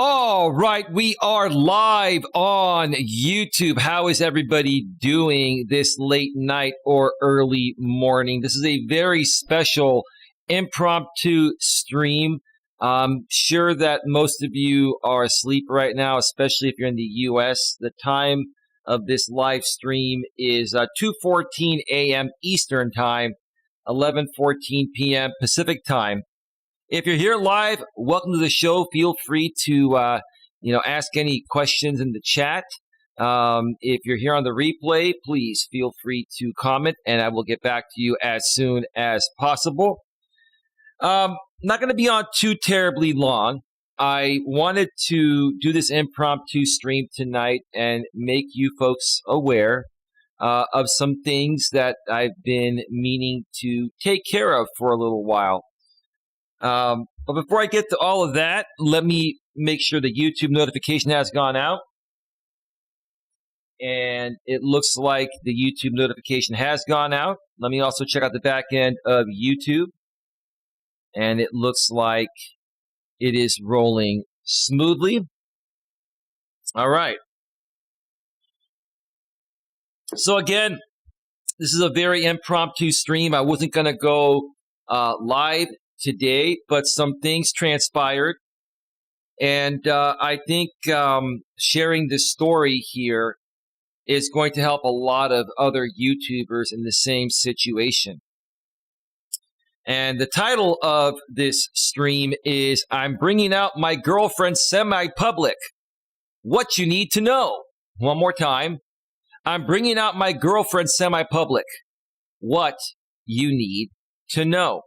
All right, we are live on YouTube. How is everybody doing this late night or early morning? This is a very special impromptu stream. I'm sure that most of you are asleep right now, especially if you're in the US. The time of this live stream is 2:14 a.m. Eastern Time, 11:14 p.m. Pacific Time. If you're here live, welcome to the show. Feel free to, ask any questions in the chat. If you're here on the replay, please feel free to comment, and I will get back to you as soon as possible. Not going to be on too terribly long. I wanted to do this impromptu stream tonight and make you folks aware of some things that I've been meaning to take care of for a little while. But before I get to all of that, let me make sure the YouTube notification has gone out. And it looks like the YouTube notification has gone out. Let me also check out the back end of YouTube. And it looks like it is rolling smoothly. All right. So again, this is a very impromptu stream. I wasn't going to go live today, but some things transpired, and I think sharing this story here is going to help a lot of other YouTubers in the same situation. And the title of this stream is "I'm Bringing Out My Girlfriend Semi-Public. What You Need to Know." One more time. I'm bringing out my girlfriend semi-public. What you need to know.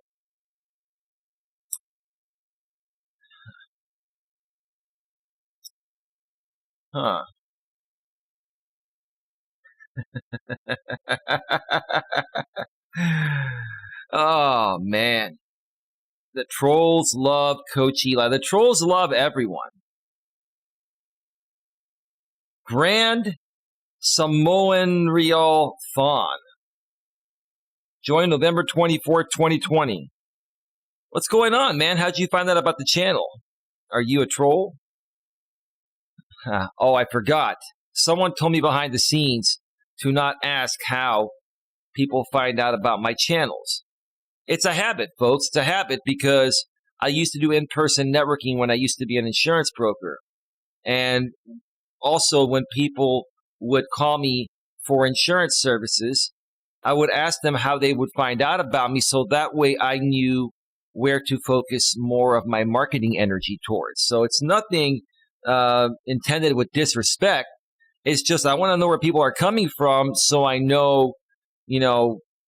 Huh. Oh, man. The trolls love Coach Eli. The trolls love everyone. Grand Samoan Real Fawn. Joined November 24th, 2020. What's going on, man? How'd you find out about the channel? Are you a troll? Oh, I forgot. Someone told me behind the scenes to not ask how people find out about my channels. It's a habit, folks. It's a habit because I used to do in-person networking when I used to be an insurance broker. And also when people would call me for insurance services, I would ask them how they would find out about me, so that way I knew where to focus more of my marketing energy towards. So it's nothing intended with disrespect. It's just I want to know where people are coming from, so I know,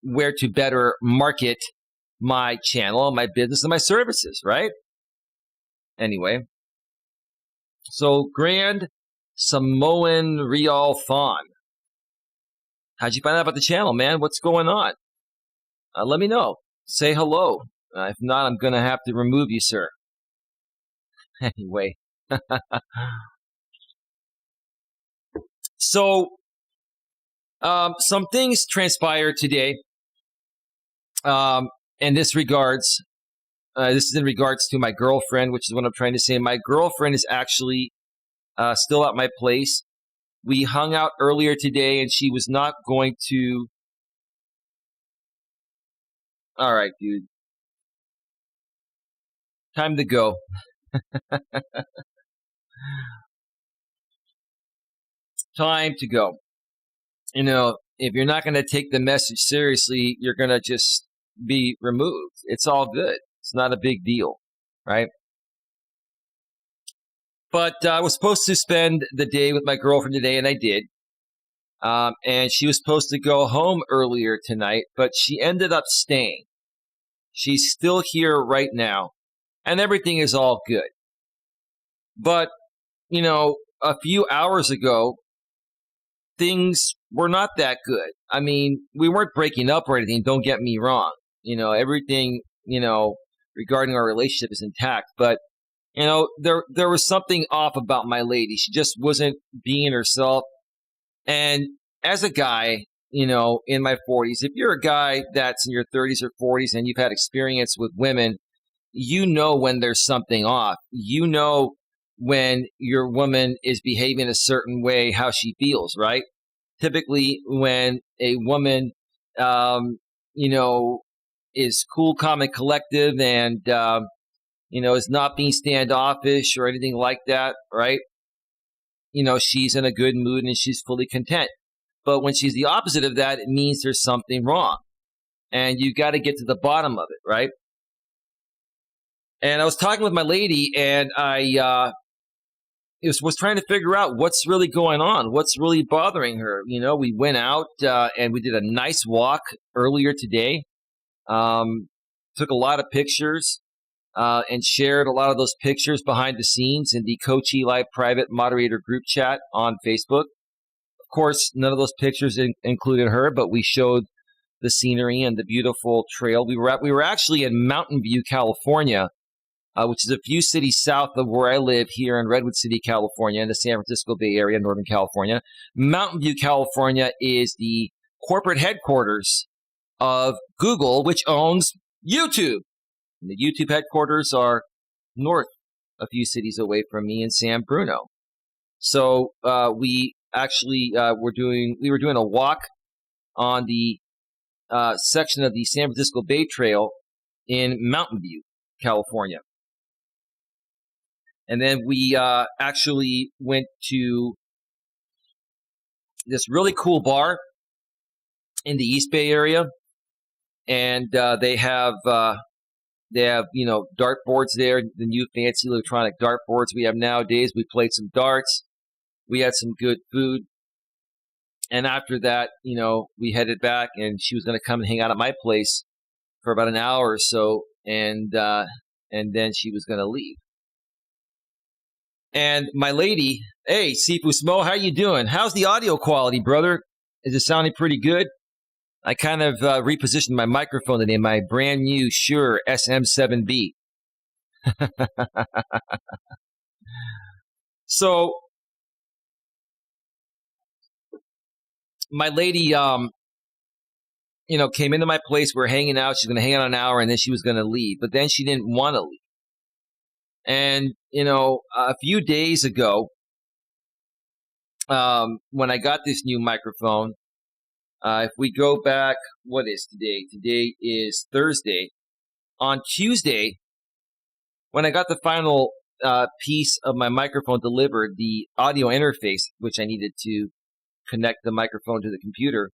where to better market my channel, my business, and my services, right? Anyway, so Grand Samoan Real Fawn. How'd you find out about the channel, man? What's going on? Let me know. Say hello. If not, I'm going to have to remove you, sir. Anyway. So, some things transpired today. In this regards, this is in regards to my girlfriend, which is what I'm trying to say. My girlfriend is actually still at my place. We hung out earlier today, and she was not going to. All right, dude. Time to go. Time to go. If you're not going to take the message seriously, you're going to just be removed. It's all good. It's not a big deal, right? But I was supposed to spend the day with my girlfriend today, and I did. And she was supposed to go home earlier tonight, but she ended up staying. She's still here right now, and everything is all good. But, a few hours ago, things were not that good. I mean, we weren't breaking up or anything, don't get me wrong. Everything, regarding our relationship is intact. But, there was something off about my lady. She just wasn't being herself. And as a guy, in my 40s, if you're a guy that's in your 30s or 40s and you've had experience with women, when there's something off. when your woman is behaving a certain way, how she feels, right? Typically, when a woman, you know, is cool, calm, and collective, and is not being standoffish or anything like that, right? She's in a good mood and she's fully content. But when she's the opposite of that, it means there's something wrong, and you got to get to the bottom of it, right? And I was talking with my lady, and I was trying to figure out what's really going on, what's really bothering her. We went out and we did a nice walk earlier today. Took a lot of pictures and shared a lot of those pictures behind the scenes in the Coach Eli private moderator group chat on Facebook. Of course, none of those pictures included her, but we showed the scenery and the beautiful trail. We were actually in Mountain View, California, which is a few cities south of where I live here in Redwood City, California, in the San Francisco Bay Area, Northern California. Mountain View, California is the corporate headquarters of Google, which owns YouTube. And the YouTube headquarters are north a few cities away from me in San Bruno. So we actually were doing a walk on the section of the San Francisco Bay Trail in Mountain View, California. And then we actually went to this really cool bar in the East Bay area, and they have dart boards there, the new fancy electronic dart boards we have nowadays. We played some darts. We had some good food. And after that, we headed back, and she was going to come and hang out at my place for about an hour or so, and then she was going to leave. And my lady, hey, Sifu Smo, how you doing? How's the audio quality, brother? Is it sounding pretty good? I kind of repositioned my microphone today, my brand new Shure SM7B. So, my lady, came into my place. We were hanging out. She's going to hang out an hour, and then she was going to leave. But then she didn't want to leave. And, a few days ago, when I got this new microphone, if we go back, what is today? Today is Thursday. On Tuesday, when I got the final piece of my microphone delivered, the audio interface, which I needed to connect the microphone to the computer,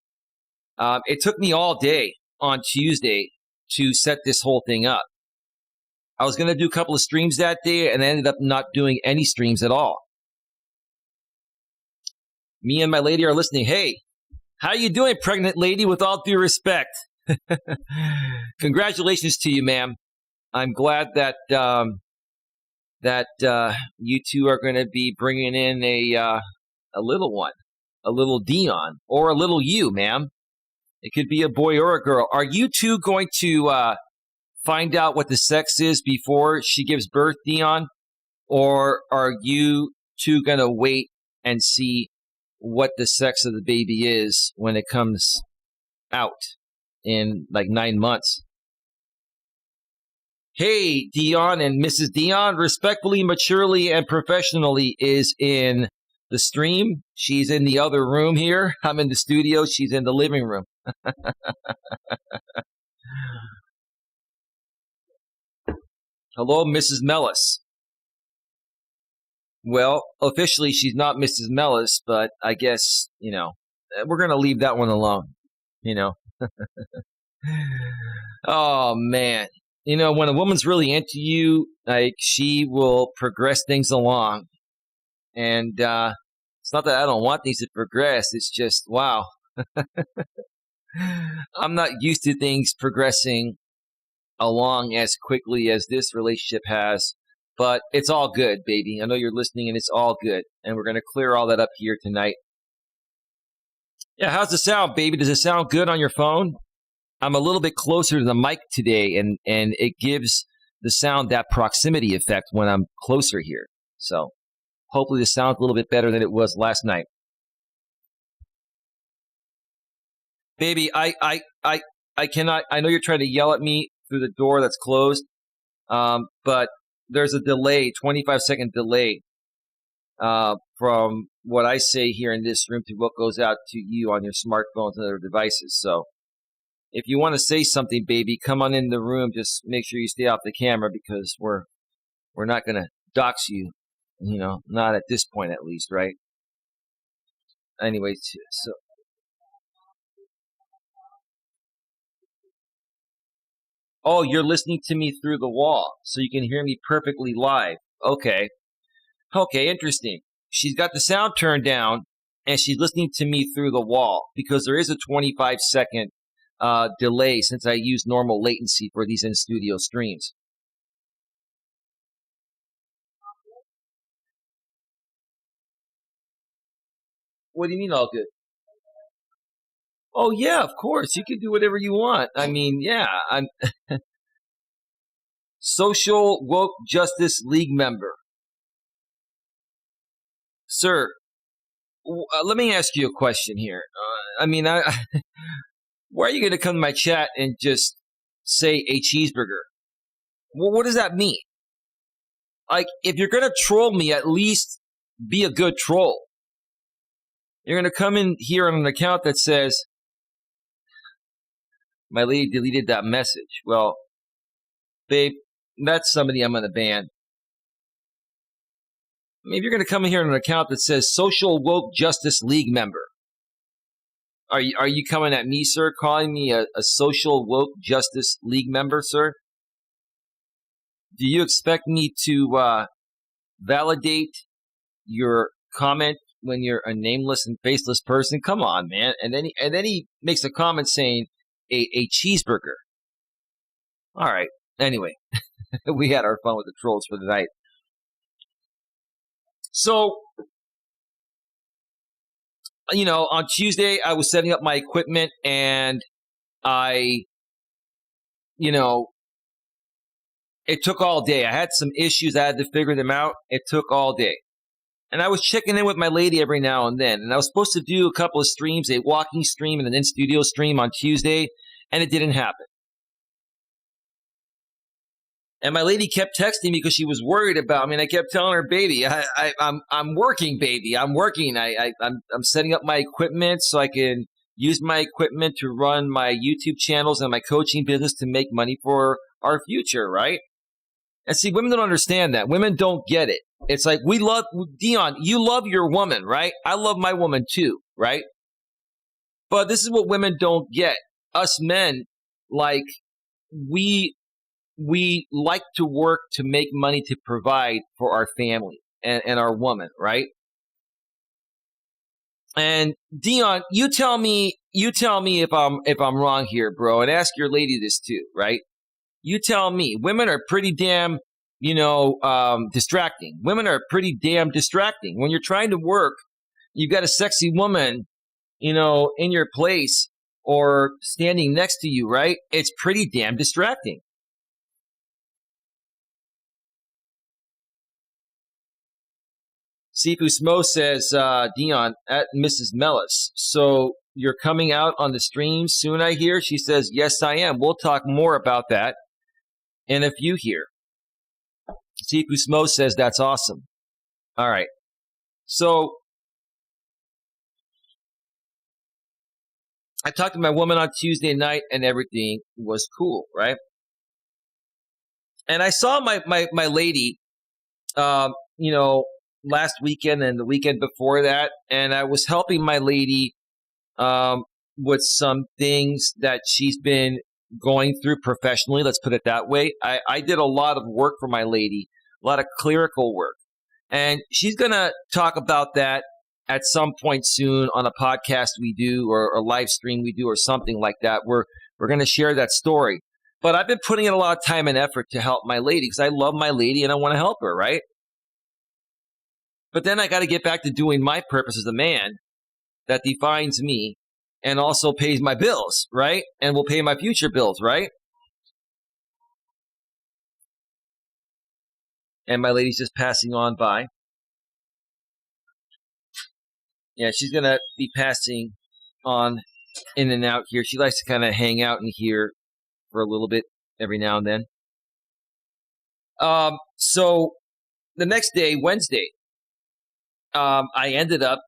it took me all day on Tuesday to set this whole thing up. I was going to do a couple of streams that day, and I ended up not doing any streams at all. Me and my lady are listening. Hey, how you doing, pregnant lady, with all due respect? Congratulations to you, ma'am. I'm glad that you two are going to be bringing in a little one, a little Dion, or a little you, ma'am. It could be a boy or a girl. Are you two going to find out what the sex is before she gives birth, Dion? Or are you two going to wait and see what the sex of the baby is when it comes out in like 9 months? Hey, Dion and Mrs. Dion, respectfully, maturely, and professionally is in the stream. She's in the other room here. I'm in the studio. She's in the living room. Hello, Mrs. Melas. Well, officially, she's not Mrs. Melas, but I guess, we're going to leave that one alone, Oh, man. When a woman's really into you, like, she will progress things along. And it's not that I don't want things to progress. It's just, wow. I'm not used to things progressing along as quickly as this relationship has. But it's all good, baby. I know you're listening, and it's all good. And we're going to clear all that up here tonight. Yeah, how's the sound, baby? Does it sound good on your phone? I'm a little bit closer to the mic today, and it gives the sound that proximity effect when I'm closer here. So hopefully the sound's a little bit better than it was last night. Baby, I cannot. I know you're trying to yell at me through the door that's closed, but there's a delay, 25-second delay from what I say here in this room to what goes out to you on your smartphones and other devices. So if you want to say something, baby, come on in the room. Just make sure you stay off the camera because we're not going to dox you, not at this point at least, right? Anyway, so oh, you're listening to me through the wall, so you can hear me perfectly live. Okay, interesting. She's got the sound turned down, and she's listening to me through the wall because there is a 25-second delay since I use normal latency for these in-studio streams. What do you mean all good? Oh, yeah, of course. You can do whatever you want. I mean, yeah, I'm Social Woke Justice League member. Sir, let me ask you a question here. Why are you going to come to my chat and just say a cheeseburger? Well, what does that mean? Like, if you're going to troll me, at least be a good troll. You're going to come in here on an account that says, my lady deleted that message. Well, babe, that's somebody I'm going to ban. I mean, if you're going to come in here on an account that says Social Woke Justice League member, are you coming at me, sir, calling me a Social Woke Justice League member, sir? Do you expect me to validate your comment when you're a nameless and faceless person? Come on, man. And then he makes a comment saying a cheeseburger. All right. Anyway, we had our fun with the trolls for the night. So, on Tuesday, I was setting up my equipment and it took all day. I had some issues. I had to figure them out. It took all day. And I was checking in with my lady every now and then. And I was supposed to do a couple of streams, a walking stream and an in-studio stream on Tuesday, and it didn't happen. And my lady kept texting me because she was worried about me. And I kept telling her, baby, I'm working, baby. I'm working. I'm setting up my equipment so I can use my equipment to run my YouTube channels and my coaching business to make money for our future, right? And see, women don't understand that. Women don't get it. It's like Dion, you love your woman, right? I love my woman too, right? But this is what women don't get. Us men, like, we like to work to make money to provide for our family and our woman, right? And Dion, you tell me if I'm wrong here, bro, and ask your lady this too, right? You tell me. Women are pretty damn, distracting. Women are pretty damn distracting. When you're trying to work, you've got a sexy woman, in your place or standing next to you, right? It's pretty damn distracting. Sifu Smo says, Dion, at Mrs. Melas. So you're coming out on the stream soon, I hear? She says, yes, I am. We'll talk more about that in a few here. Sifu Smo says, that's awesome. All right. So I talked to my woman on Tuesday night and everything was cool, right? And I saw my lady, last weekend and the weekend before that, and I was helping my lady with some things that she's been going through professionally. Let's put it that way. I did a lot of work for my lady, a lot of clerical work, and she's going to talk about that at some point soon on a podcast we do or a live stream we do or something like that. We're going to share that story. But I've been putting in a lot of time and effort to help my lady because I love my lady and I want to help her, right? But then I got to get back to doing my purpose as a man that defines me and also pays my bills, right? And will pay my future bills, right? And my lady's just passing on by. Yeah, she's going to be passing on in and out here. She likes to kind of hang out in here for a little bit every now and then. So the next day, Wednesday, I ended up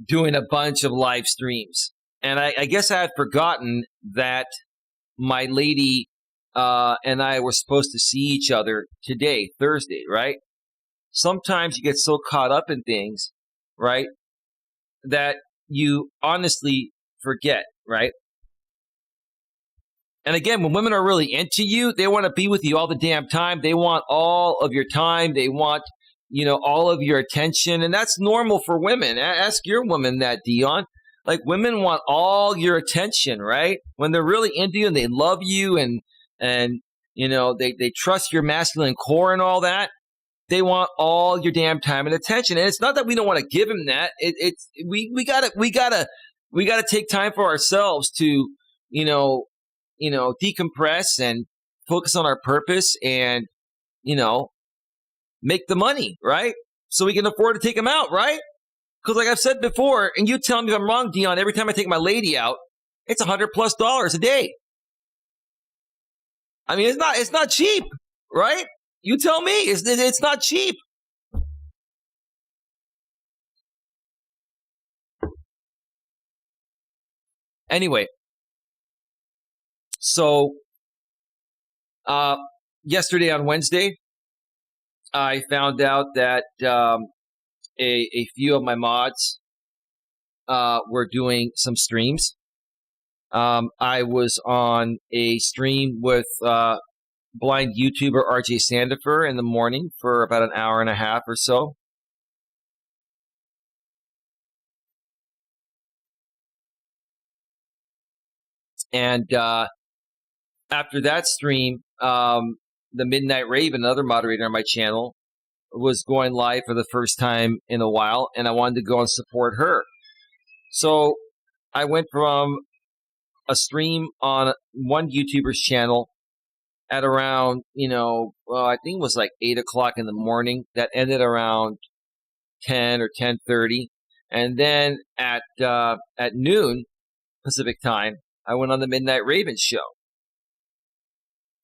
doing a bunch of live streams. And I guess I had forgotten that my lady and I were supposed to see each other today, Thursday, right? Sometimes you get so caught up in things, right, that you honestly forget, right? And again, when women are really into you, they want to be with you all the damn time. They want all of your time. They want, all of your attention. And that's normal for women. Ask your woman that, Dion. Like, women want all your attention, right? When they're really into you and they love you and they trust your masculine core and all that, they want all your damn time and attention. And it's not that we don't want to give them that. We gotta take time for ourselves to, decompress and focus on our purpose and, make the money, right? So we can afford to take them out, right? Because like I've said before, and you tell me if I'm wrong, Dion, every time I take my lady out, it's $100+ a day. I mean, it's not cheap, right? You tell me, it's not cheap. Anyway, so yesterday on Wednesday, I found out that a few of my mods were doing some streams. I was on a stream with blind YouTuber RJ Sandifer in the morning for about an hour and a half or so. And after that stream, the Midnight Raven, another moderator on my channel, was going live for the first time in a while, and I wanted to go and support her. So I went from a stream on one YouTuber's channel at around, I think it was like 8 o'clock in the morning. That ended around 10 or 10:30. And then at noon Pacific time, I went on the Midnight Raven show.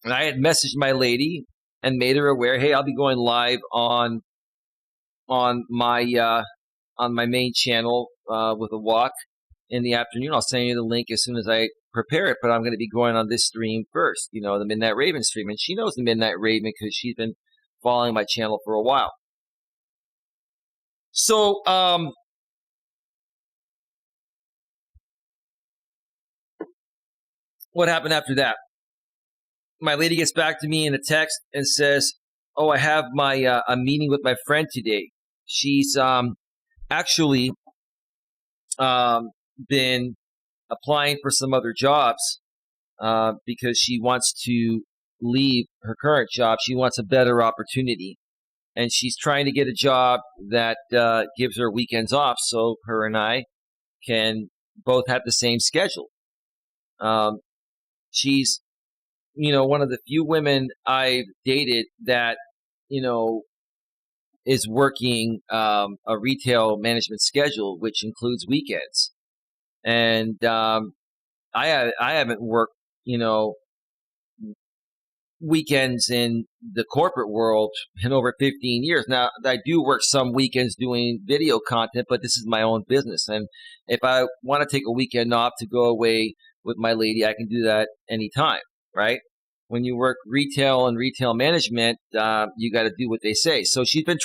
And I had messaged my lady and made her aware, hey, I'll be going live on my main channel with a walk in the afternoon. I'll send you the link as soon as I prepare it, but I'm going to be going on this stream first, the Midnight Raven stream. And she knows the Midnight Raven because she's been following my channel for a while. So, what happened after that? My lady gets back to me in a text and says, oh, I have my a meeting with my friend today. She's actually been applying for some other jobs because she wants to leave her current job. She wants a better opportunity. And she's trying to get a job that gives her weekends off so her and I can both have the same schedule. She's, one of the few women I've dated that, is working a retail management schedule, which includes weekends. And I haven't worked, weekends in the corporate world in over 15 years. Now, I do work some weekends doing video content, but this is my own business. And if I want to take a weekend off to go away with my lady, I can do that anytime, right? When you work retail and retail management, you got to do what they say. So she's been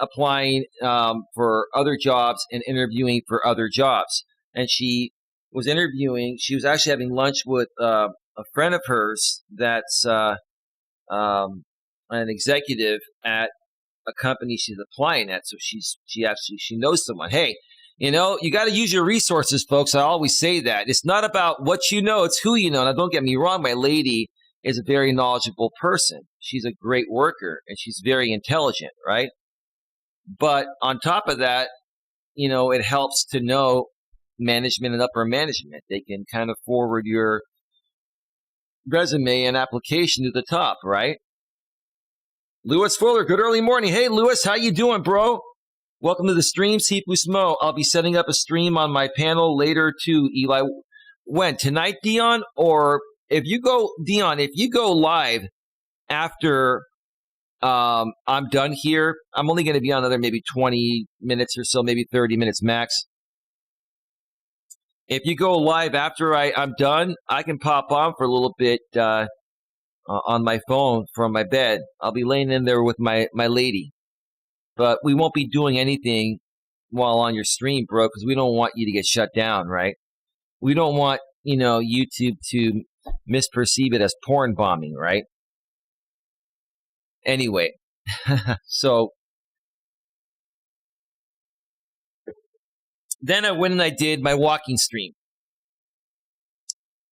applying for other jobs and interviewing for other jobs. And she was actually having lunch with a friend of hers that's an executive at a company she's applying at. So she knows someone. Hey, you got to use your resources, folks. I always say that. It's not about what you know, it's who you know. Now, don't get me wrong. My lady is a very knowledgeable person. She's a great worker, and she's very intelligent, right? But on top of that, it helps to know management and upper management. They can kind of forward your resume and application to the top, right? Lewis Fuller, good early morning. Hey, Lewis, how you doing, bro? Welcome to the stream, Sifu Smo. I'll be setting up a stream on my panel later too, Eli. When? Tonight, Dion? Or if you go live after I'm done here. I'm only going to be on another maybe 20 minutes or so, maybe 30 minutes max. If you go live after I'm done, I can pop on for a little bit on my phone from my bed. I'll be laying in there with my lady. But we won't be doing anything while on your stream, bro, because we don't want you to get shut down, right? We don't want, YouTube to misperceive it as porn bombing, right? Anyway, so then I went and I did my walking stream.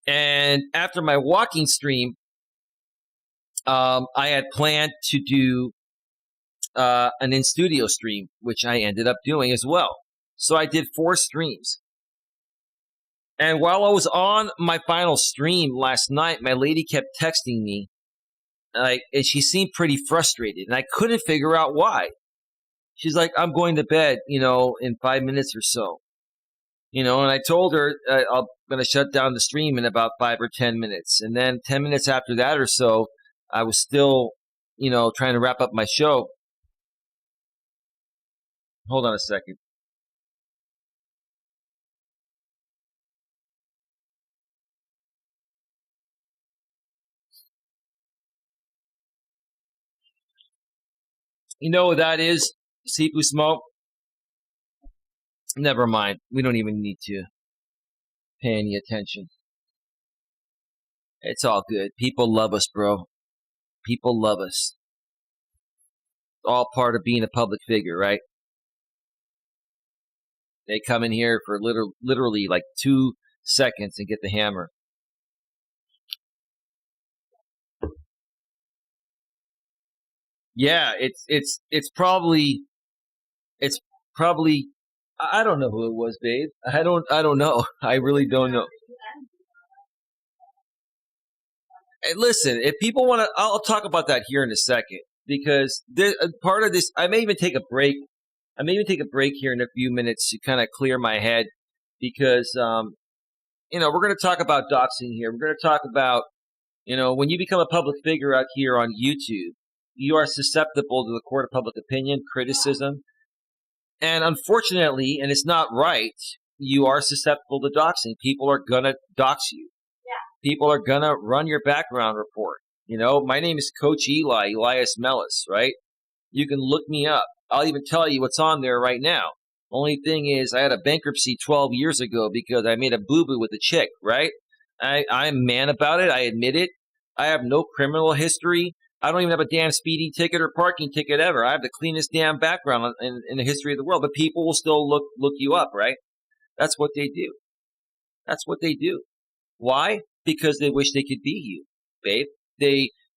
And after my walking stream, I had planned to do an in-studio stream, which I ended up doing as well. So I did 4 streams. And while I was on my final stream last night, my lady kept texting me, and she seemed pretty frustrated, and I couldn't figure out why. She's like, I'm going to bed, in 5 minutes or so. And I told her I'm going to shut down the stream in about 5 or 10 minutes. And then 10 minutes after that or so, I was still, trying to wrap up my show. Hold on a second. You know what that is, Sifu Smoke? Never mind. We don't even need to pay any attention. It's all good. People love us, bro. People love us. It's all part of being a public figure, right? They come in here for literally like 2 seconds and get the hammer. Yeah, it's probably I don't know who it was, babe. I don't know. I really don't know. Hey, listen, if people want to, I'll talk about that here in a second because part of this, I may even take a break. I may even take a break here in a few minutes to kind of clear my head because, we're going to talk about doxing here. We're going to talk about, when you become a public figure out here on YouTube, you are susceptible to the court of public opinion, criticism, and unfortunately, and it's not right, you are susceptible to doxing. People are going to dox you. People are going to run your background report. My name is Coach Eli, Elias Melas, right? You can look me up. I'll even tell you what's on there right now. Only thing is, I had a bankruptcy 12 years ago because I made a boo-boo with a chick, right? I'm man about it. I admit it. I have no criminal history. I don't even have a damn speeding ticket or parking ticket ever. I have the cleanest damn background in the history of the world. But people will still look you up, right? That's what they do. That's what they do. Why? Because they wish they could be you, babe.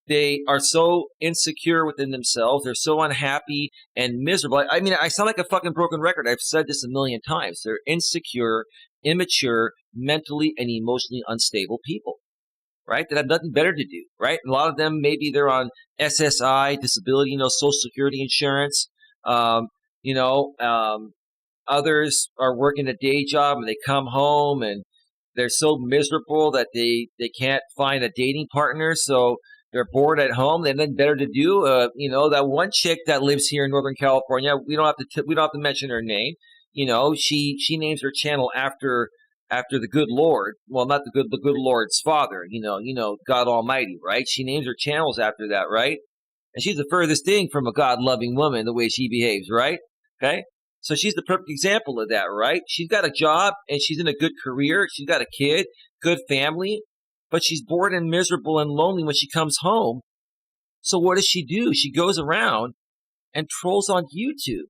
They are so insecure within themselves. They're so unhappy and miserable. I mean, I sound like a fucking broken record. I've said this a million times. They're insecure, immature, mentally and emotionally unstable people, right? That have nothing better to do, right? And a lot of them, maybe they're on SSI, disability, Social Security insurance. Others are working a day job and they come home and they're so miserable that they can't find a dating partner, so they're bored at home. They have nothing better to do. That one chick that lives here in Northern California, we don't have to mention her name. She names her channel after the good Lord. Well, not the good Lord's father. God Almighty, right? She names her channels after that, right? And she's the furthest thing from a God-loving woman the way she behaves, right? Okay. So she's the perfect example of that, right? She's got a job and she's in a good career. She's got a kid, good family, but she's bored and miserable and lonely when she comes home. So what does she do? She goes around and trolls on YouTube.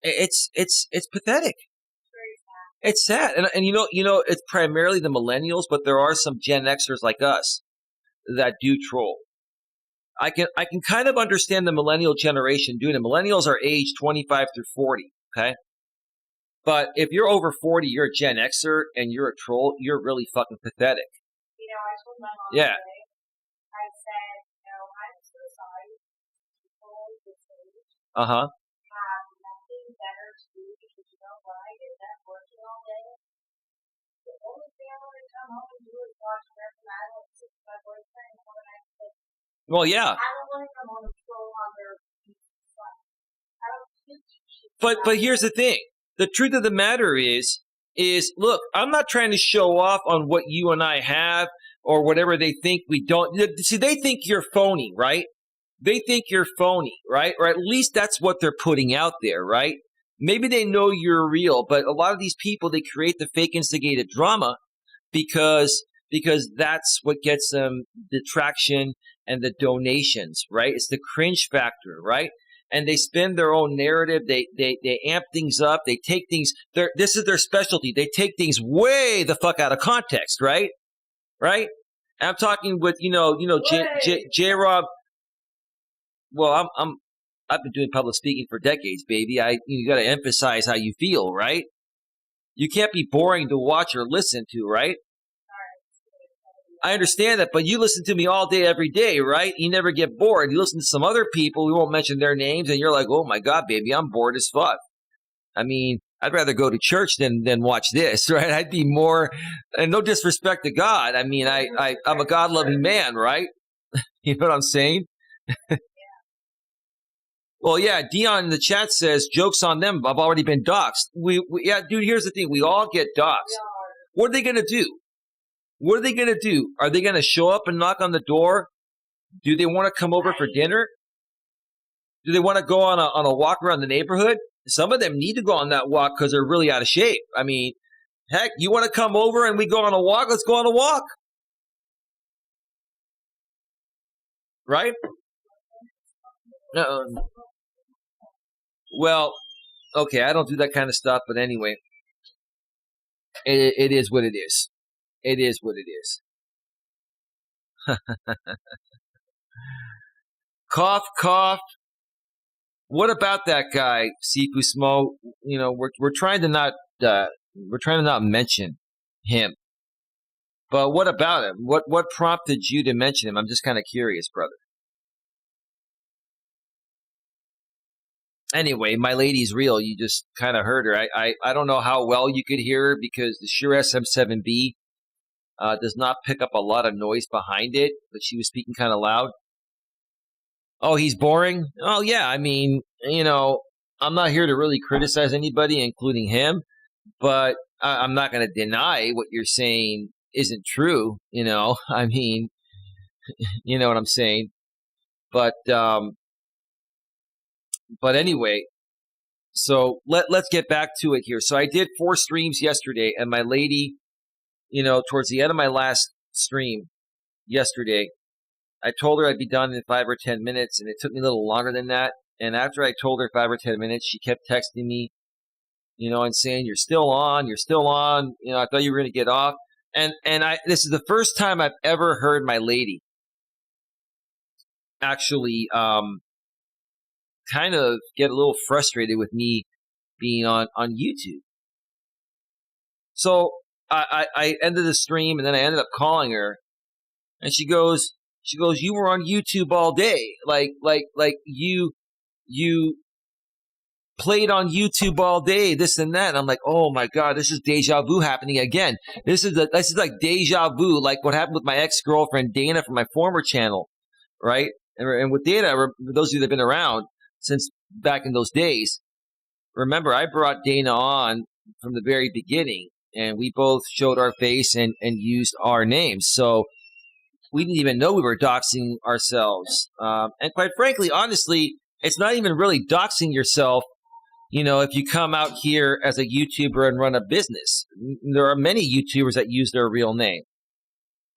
It's pathetic. It's sad. And it's primarily the millennials, but there are some Gen Xers like us that do troll. I can kind of understand the millennial generation doing it. Millennials are aged 25 through 40, okay? But if you're over 40, you're a Gen Xer and you're a troll, you're really fucking pathetic. I told my mom today, I said, I'm so sorry. People this age Uh-huh. have nothing better to do because when I get done working all day, the only thing I want to come home and do is watch American Idol and sit with my boyfriend and have a nice day. Well, yeah. I don't want on their stuff. I don't think you should. But here's the thing. The truth of the matter is look, I'm not trying to show off on what you and I have or whatever they think we don't. See, they think you're phony, right? They think you're phony, right? Or at least that's what they're putting out there, right? Maybe they know you're real, but a lot of these people, they create the fake instigated drama because that's what gets them the traction and the donations, right? It's the cringe factor, right? And they spin their own narrative. They amp things up. They take things. This is their specialty. They take things way the fuck out of context, right? Right? And I'm talking with J Rob. Well, I've been doing public speaking for decades, baby. You got to emphasize how you feel, right? You can't be boring to watch or listen to, right? I understand that, but you listen to me all day, every day, right? You never get bored. You listen to some other people, we won't mention their names, and you're like, oh my God, baby, I'm bored as fuck. I mean, I'd rather go to church than watch this, right? I'd be more, and no disrespect to God. I mean, I'm a God-loving man, right? You know what I'm saying? Well, yeah, Dion in the chat says, joke's on them. I've already been doxxed. Yeah, dude, here's the thing. We all get doxxed. What are they going to do? What are they going to do? Are they going to show up and knock on the door? Do they want to come over for dinner? Do they want to go on a walk around the neighborhood? Some of them need to go on that walk because they're really out of shape. I mean, heck, you want to come over and we go on a walk? Let's go on a walk. Right? Well, okay, I don't do that kind of stuff, but anyway, it is what it is. It is what it is. Cough, cough. What about that guy, Sifu Smo? You know, we're trying to not mention him. But what about him? What prompted you to mention him? I'm just kind of curious, brother. Anyway, my lady's real. You just kind of heard her. I don't know how well you could hear her because the Shure SM7B does not pick up a lot of noise behind it, but she was speaking kind of loud. Oh, he's boring? Oh, yeah. I mean, I'm not here to really criticize anybody, including him, but I'm not going to deny what you're saying isn't true. I mean, you know what I'm saying? But anyway, so let's get back to it here. So I did 4 streams yesterday, and my lady, towards the end of my last stream yesterday, I told her I'd be done in 5 or 10 minutes, and it took me a little longer than that. And after I told her 5 or 10 minutes, she kept texting me, and saying, you're still on. I thought you were going to get off. And this is the first time I've ever heard my lady actually kind of get a little frustrated with me being on YouTube. So I ended the stream, and then I ended up calling her, and she goes, you were on YouTube all day. Like you played on YouTube all day, this and that. And I'm like, oh my God, this is deja vu happening again. This is like deja vu, like what happened with my ex-girlfriend Dana from my former channel, right? And with Dana, those of you that have been around since back in those days, remember I brought Dana on from the very beginning, and we both showed our face and used our names. So we didn't even know we were doxing ourselves. And quite frankly, honestly, it's not even really doxing yourself, if you come out here as a YouTuber and run a business. There are many YouTubers that use their real name.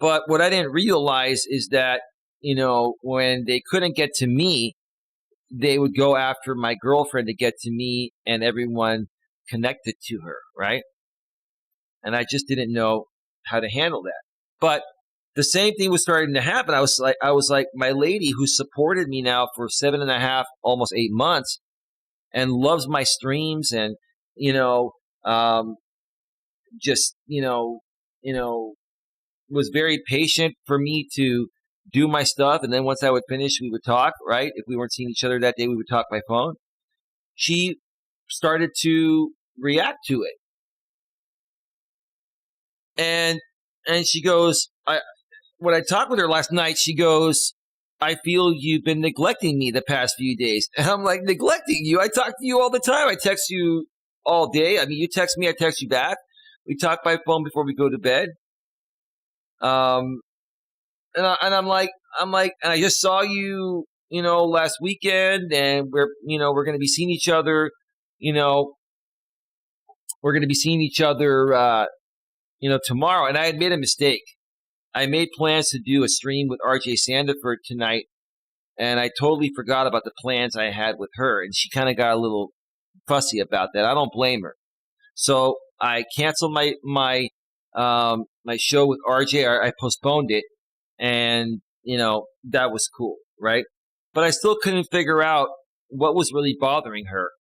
But what I didn't realize is that, when they couldn't get to me, they would go after my girlfriend to get to me and everyone connected to her, right? And I just didn't know how to handle that. But the same thing was starting to happen. I was like, my lady who supported me now for 7.5, almost 8 months, and loves my streams, and was very patient for me to do my stuff. And then once I would finish, we would talk. Right? If we weren't seeing each other that day, we would talk by phone. She started to react to it, and she goes, when I talked with her last night, she goes, I feel you've been neglecting me the past few days. And I'm like, neglecting you? I talk to you all the time. I text you all day. I mean, you text me, I text you back. We talk by phone before we go to bed. I'm like, and I just saw you, last weekend, and we're going to be seeing each other, tomorrow. And I had made a mistake. I made plans to do a stream with RJ Sandiford tonight, and I totally forgot about the plans I had with her, and she kind of got a little fussy about that. I don't blame her. So I canceled my show with RJ. I postponed it, and that was cool, right? But I still couldn't figure out what was really bothering her.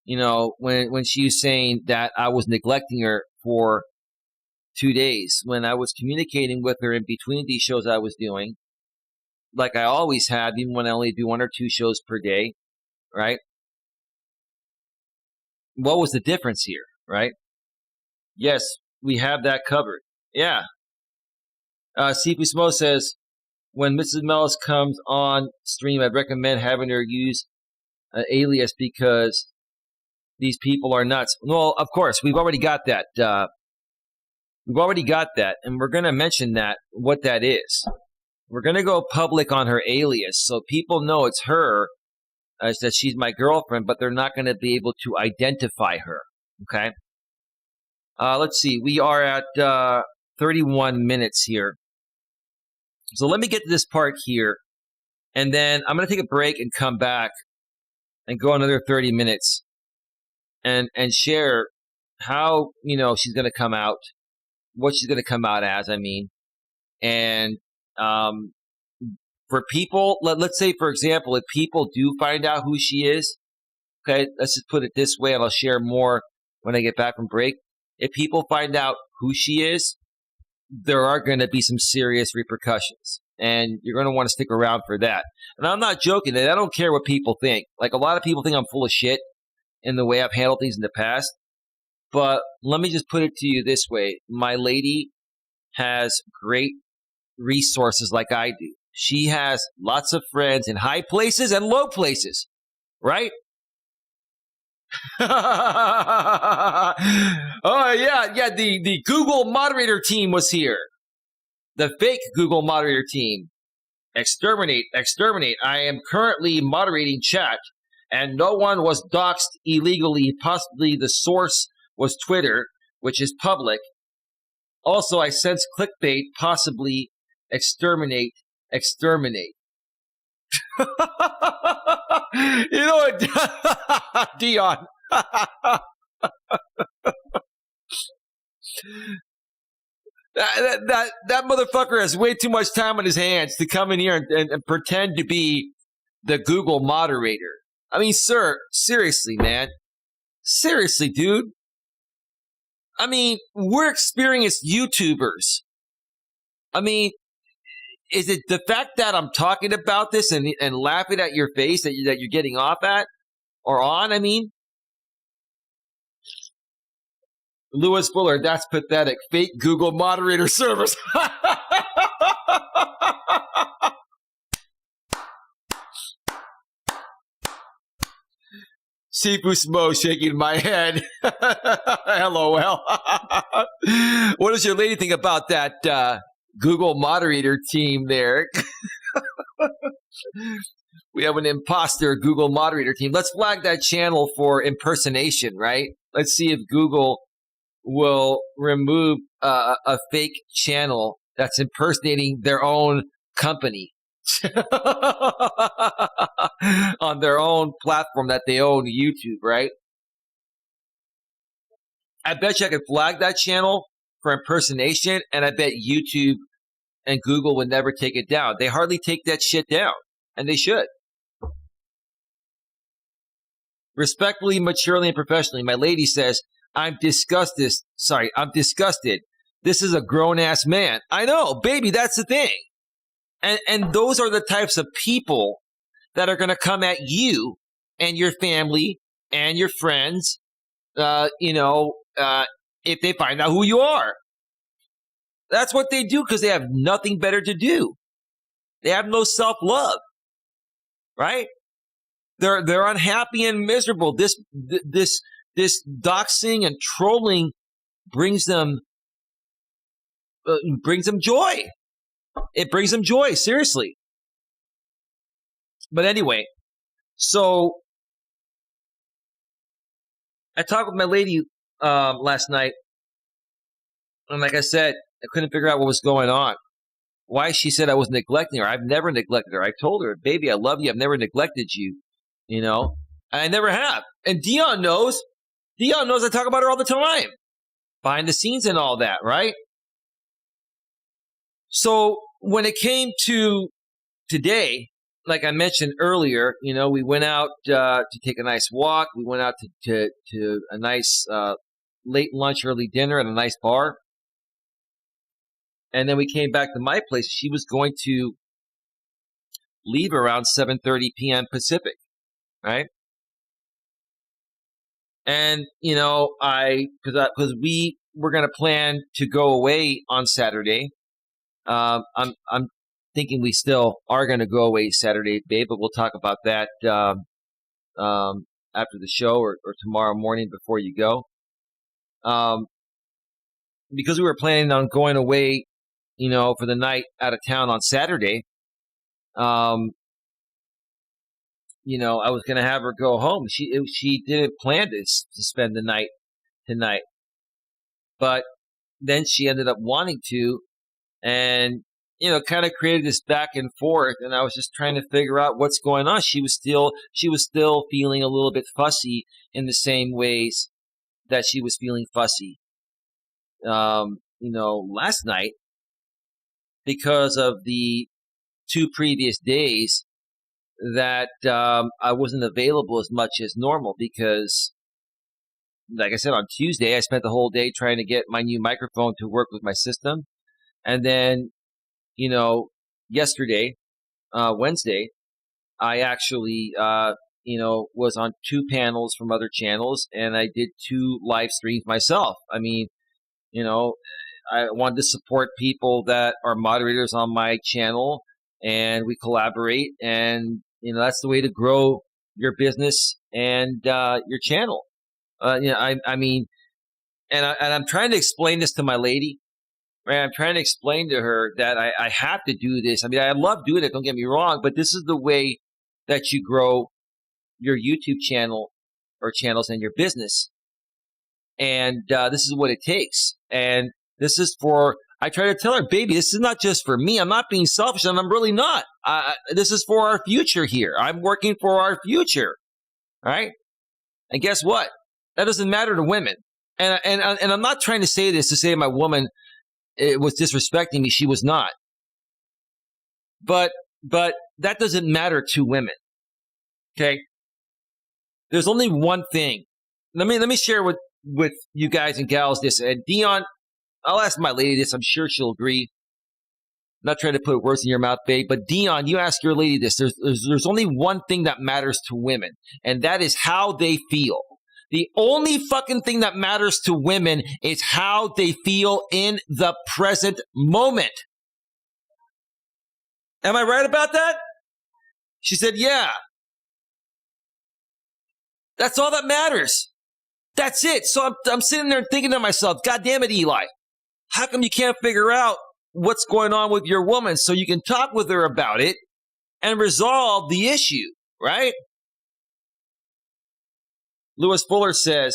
When she was saying that I was neglecting her for 2 days, when I was communicating with her in between these shows I was doing, like I always have, even when I only do 1 or 2 shows per day, right? What was the difference here, right? Yes, we have that covered. Yeah. Sifu Smo says, when Mrs. Melas comes on stream, I'd recommend having her use an alias because these people are nuts. Well, of course, we've already got that. And we're going to mention that, what that is. We're going to go public on her alias so people know it's her, that she's my girlfriend, but they're not going to be able to identify her, okay? Let's see. We are at 31 minutes here. So let me get to this part here, and then I'm going to take a break and come back and go another 30 minutes and share how, she's going to come out, what she's going to come out as, and for people, let's say, for example, if people do find out who she is, okay, let's just put it this way, and I'll share more when I get back from break. If people find out who she is, there are going to be some serious repercussions, and you're going to want to stick around for that. And I'm not joking, and I don't care what people think. Like, a lot of people think I'm full of shit in the way I've handled things in the past, but let me just put it to you this way. My lady has great resources like I do. She has lots of friends in high places and low places, right? Oh, yeah, the Google moderator team was here. The fake Google moderator team. Exterminate. I am currently moderating chat, and no one was doxxed illegally. Possibly the source was Twitter, which is public. Also, I sense clickbait, possibly exterminate. You know what, Dion? That motherfucker has way too much time on his hands to come in here and pretend to be the Google moderator. I mean, sir, seriously, man. Seriously, dude. I mean, we're experienced YouTubers. I mean, is it the fact that I'm talking about this and laughing at your face that you're getting off at or on? I mean, Lewis Fuller, that's pathetic. Fake Google moderator service. Sifu Smo shaking my head. LOL. What does your lady think about that Google moderator team there? We have an imposter Google moderator team. Let's flag that channel for impersonation, right? Let's see if Google will remove a fake channel that's impersonating their own company on their own platform that they own, YouTube, right? I bet you I could flag that channel for impersonation, and I bet YouTube and Google would never take it down. They hardly take that shit down, and they should. Respectfully, maturely, and professionally, my lady says, I'm disgusted. This is a grown-ass man. I know, baby, that's the thing. And those are the types of people that are going to come at you and your family and your friends, if they find out who you are. That's what they do because they have nothing better to do. They have no self-love, right? They're unhappy and miserable. This doxing and trolling brings them joy. It brings them joy, seriously. But anyway, so I talked with my lady last night, and like I said, I couldn't figure out what was going on. Why she said I was neglecting her. I've never neglected her. I told her, baby, I love you. I've never neglected you. You know, I never have. And Dion knows. Dion knows I talk about her all the time, behind the scenes and all that, right? So when it came to today, like I mentioned earlier, you know, we went out to take a nice walk. We went out to a nice late lunch, early dinner at a nice bar. And then we came back to my place. She was going to leave around 7:30 p.m. Pacific, right? And, you know, because we were going to plan to go away on Saturday. I'm thinking we still are going to go away Saturday, babe, but we'll talk about that after the show or tomorrow morning before you go. Because we were planning on going away, you know, for the night out of town on Saturday. You know, I was going to have her go home. She didn't plan to spend the night tonight, but then she ended up wanting to, and you know, kind of created this back and forth. And I was just trying to figure out what's going on. She was still feeling a little bit fussy in the same ways that she was feeling fussy, you know, last night because of the 2 previous days that I wasn't available as much as normal because, like I said, on Tuesday, I spent the whole day trying to get my new microphone to work with my system. And then, you know, yesterday, Wednesday, I actually, you know, was on 2 panels from other channels, and I did 2 live streams myself. I mean, you know, I wanted to support people that are moderators on my channel, and we collaborate, and you know, that's the way to grow your business and your channel. You know, I mean, and I'm trying to explain this to my lady. Right? I'm trying to explain to her that I have to do this. I mean, I love doing it. Don't get me wrong, but this is the way that you grow your YouTube channel or channels and your business. And this is what it takes. And this is for. I try to tell her, baby, this is not just for me. I'm not being selfish, and I'm really not. This is for our future here. I'm working for our future, right? And guess what? That doesn't matter to women. And I'm not trying to say this to say my woman was disrespecting me. She was not. But that doesn't matter to women. Okay? There's only one thing. Let me share with you guys and gals this. Dion, I'll ask my lady this. I'm sure she'll agree. I'm not trying to put words in your mouth, babe. But Dion, you ask your lady this. There's only one thing that matters to women, and that is how they feel. The only fucking thing that matters to women is how they feel in the present moment. Am I right about that? She said, yeah. That's all that matters. That's it. So I'm sitting there thinking to myself, God damn it, Eli. How come you can't figure out what's going on with your woman so you can talk with her about it and resolve the issue, right? Lewis Fuller says,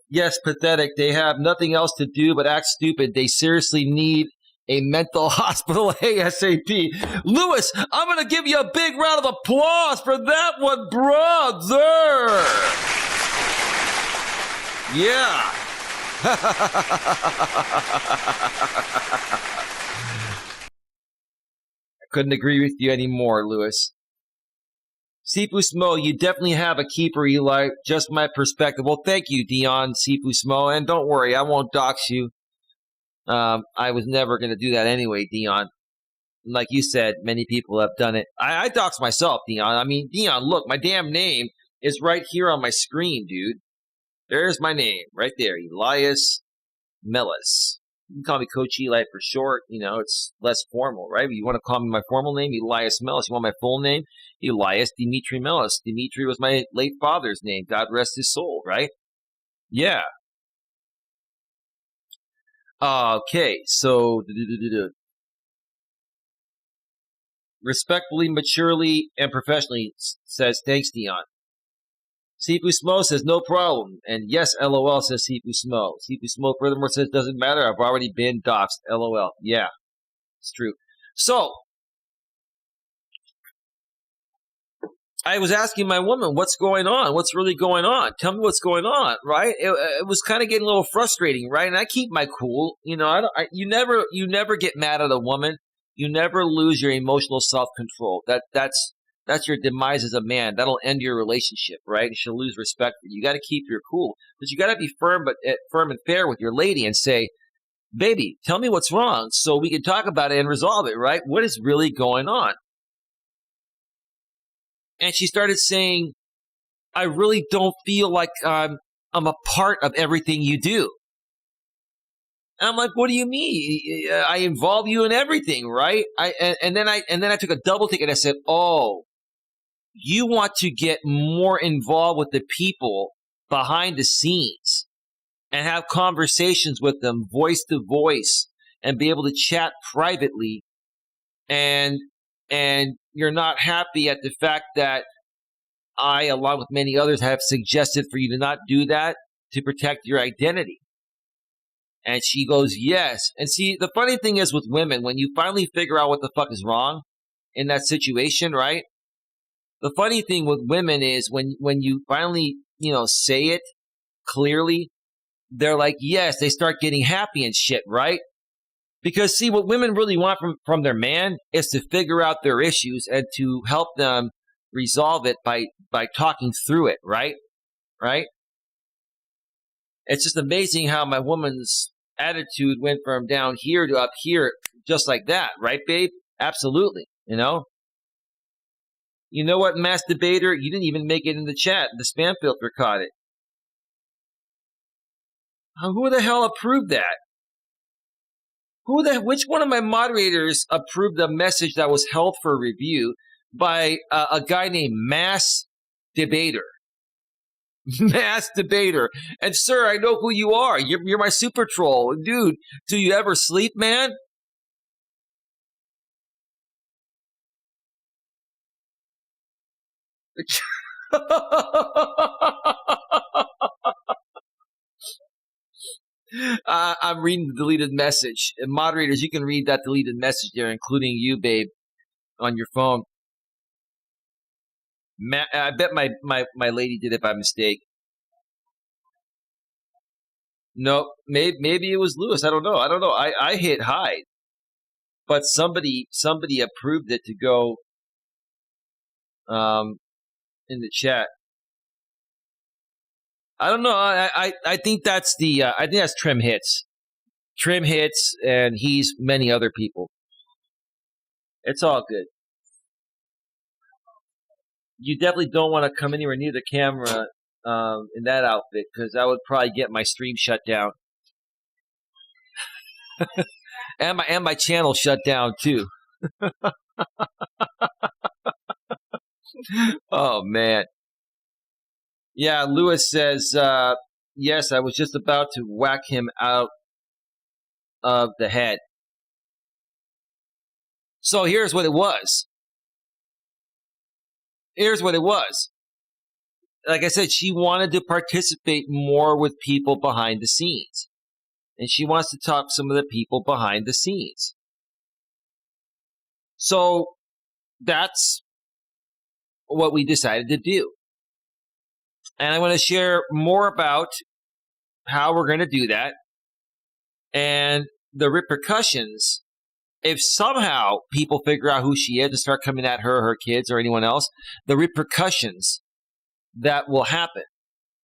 yes, pathetic. They have nothing else to do but act stupid. They seriously need a mental hospital ASAP. Lewis, I'm going to give you a big round of applause for that one, brother. Yeah. I couldn't agree with you anymore, Lewis. Sifu Smo, you definitely have a keeper, Eli. Just my perspective. Well, thank you, Dion, Sifu Smo. And don't worry, I won't dox you. I was never going to do that anyway, Dion. Like you said, many people have done it. I dox myself, Dion. I mean, Dion, look, my damn name is right here on my screen, dude. There's my name right there, Elias Melas. You can call me Coach Eli for short. It's less formal, right? But you want to call me my formal name, Elias Melas. You want my full name, Elias Dimitri Melas. Dimitri was my late father's name. God rest his soul, right? Yeah. Okay, so respectfully, maturely, and professionally says, thanks, Dion. Sifu Smo says, no problem. And yes, LOL, says Sifu Smo. Sifu Smo furthermore says, doesn't matter. I've already been doxxed. LOL. Yeah, it's true. So, I was asking my woman, what's going on? What's really going on? Tell me what's going on, right? It was kind of getting a little frustrating, right? And I keep my cool. You never get mad at a woman. You never lose your emotional self-control. That's your demise as a man. That'll end your relationship, right? And she'll lose respect for you. You got to keep your cool, but you got to be firm and fair with your lady and say, baby, tell me what's wrong so we can talk about it and resolve it, right? What is really going on? And she started saying, I really don't feel like I'm a part of everything you do. And I'm like, what do you mean? I involve you in everything, right? And then I took a double take and I said, oh, you want to get more involved with the people behind the scenes and have conversations with them voice to voice and be able to chat privately. And you're not happy at the fact that I, along with many others, have suggested for you to not do that to protect your identity. And she goes, yes. And see, the funny thing is with women, when you finally figure out what the fuck is wrong in that situation, right? The funny thing with women is when you finally, say it clearly, they're like, yes, they start getting happy and shit, right? Because see, what women really want from their man is to figure out their issues and to help them resolve it by talking through it, right? Right? It's just amazing how my woman's attitude went from down here to up here just like that, right, babe? Absolutely, You know what, mass debater? You didn't even make it in the chat. The spam filter caught it. Who the hell approved that? Which one of my moderators approved a message that was held for review by a guy named Mass Debater? Mass Debater. And sir, I know who you are. You're my super troll. Dude, do you ever sleep, man? I'm reading the deleted message. And moderators, you can read that deleted message there, including you, babe, on your phone. I bet my lady did it by mistake. No, maybe it was Lewis. I don't know. I hit hide, but somebody approved it to go in the chat. I don't know. I think that's Trim Hits. Trim Hits, and he's many other people. It's all good. You definitely don't want to come anywhere near the camera in that outfit, because I would probably get my stream shut down. and my channel shut down too. Oh man. Yeah, Lewis says, yes, I was just about to whack him out of the head. So here's what it was. Like I said, she wanted to participate more with people behind the scenes. And she wants to talk to some of the people behind the scenes. So that's what we decided to do. And I want to share more about how we're going to do that and the repercussions if somehow people figure out who she is and start coming at her, her kids, or anyone else, the repercussions that will happen.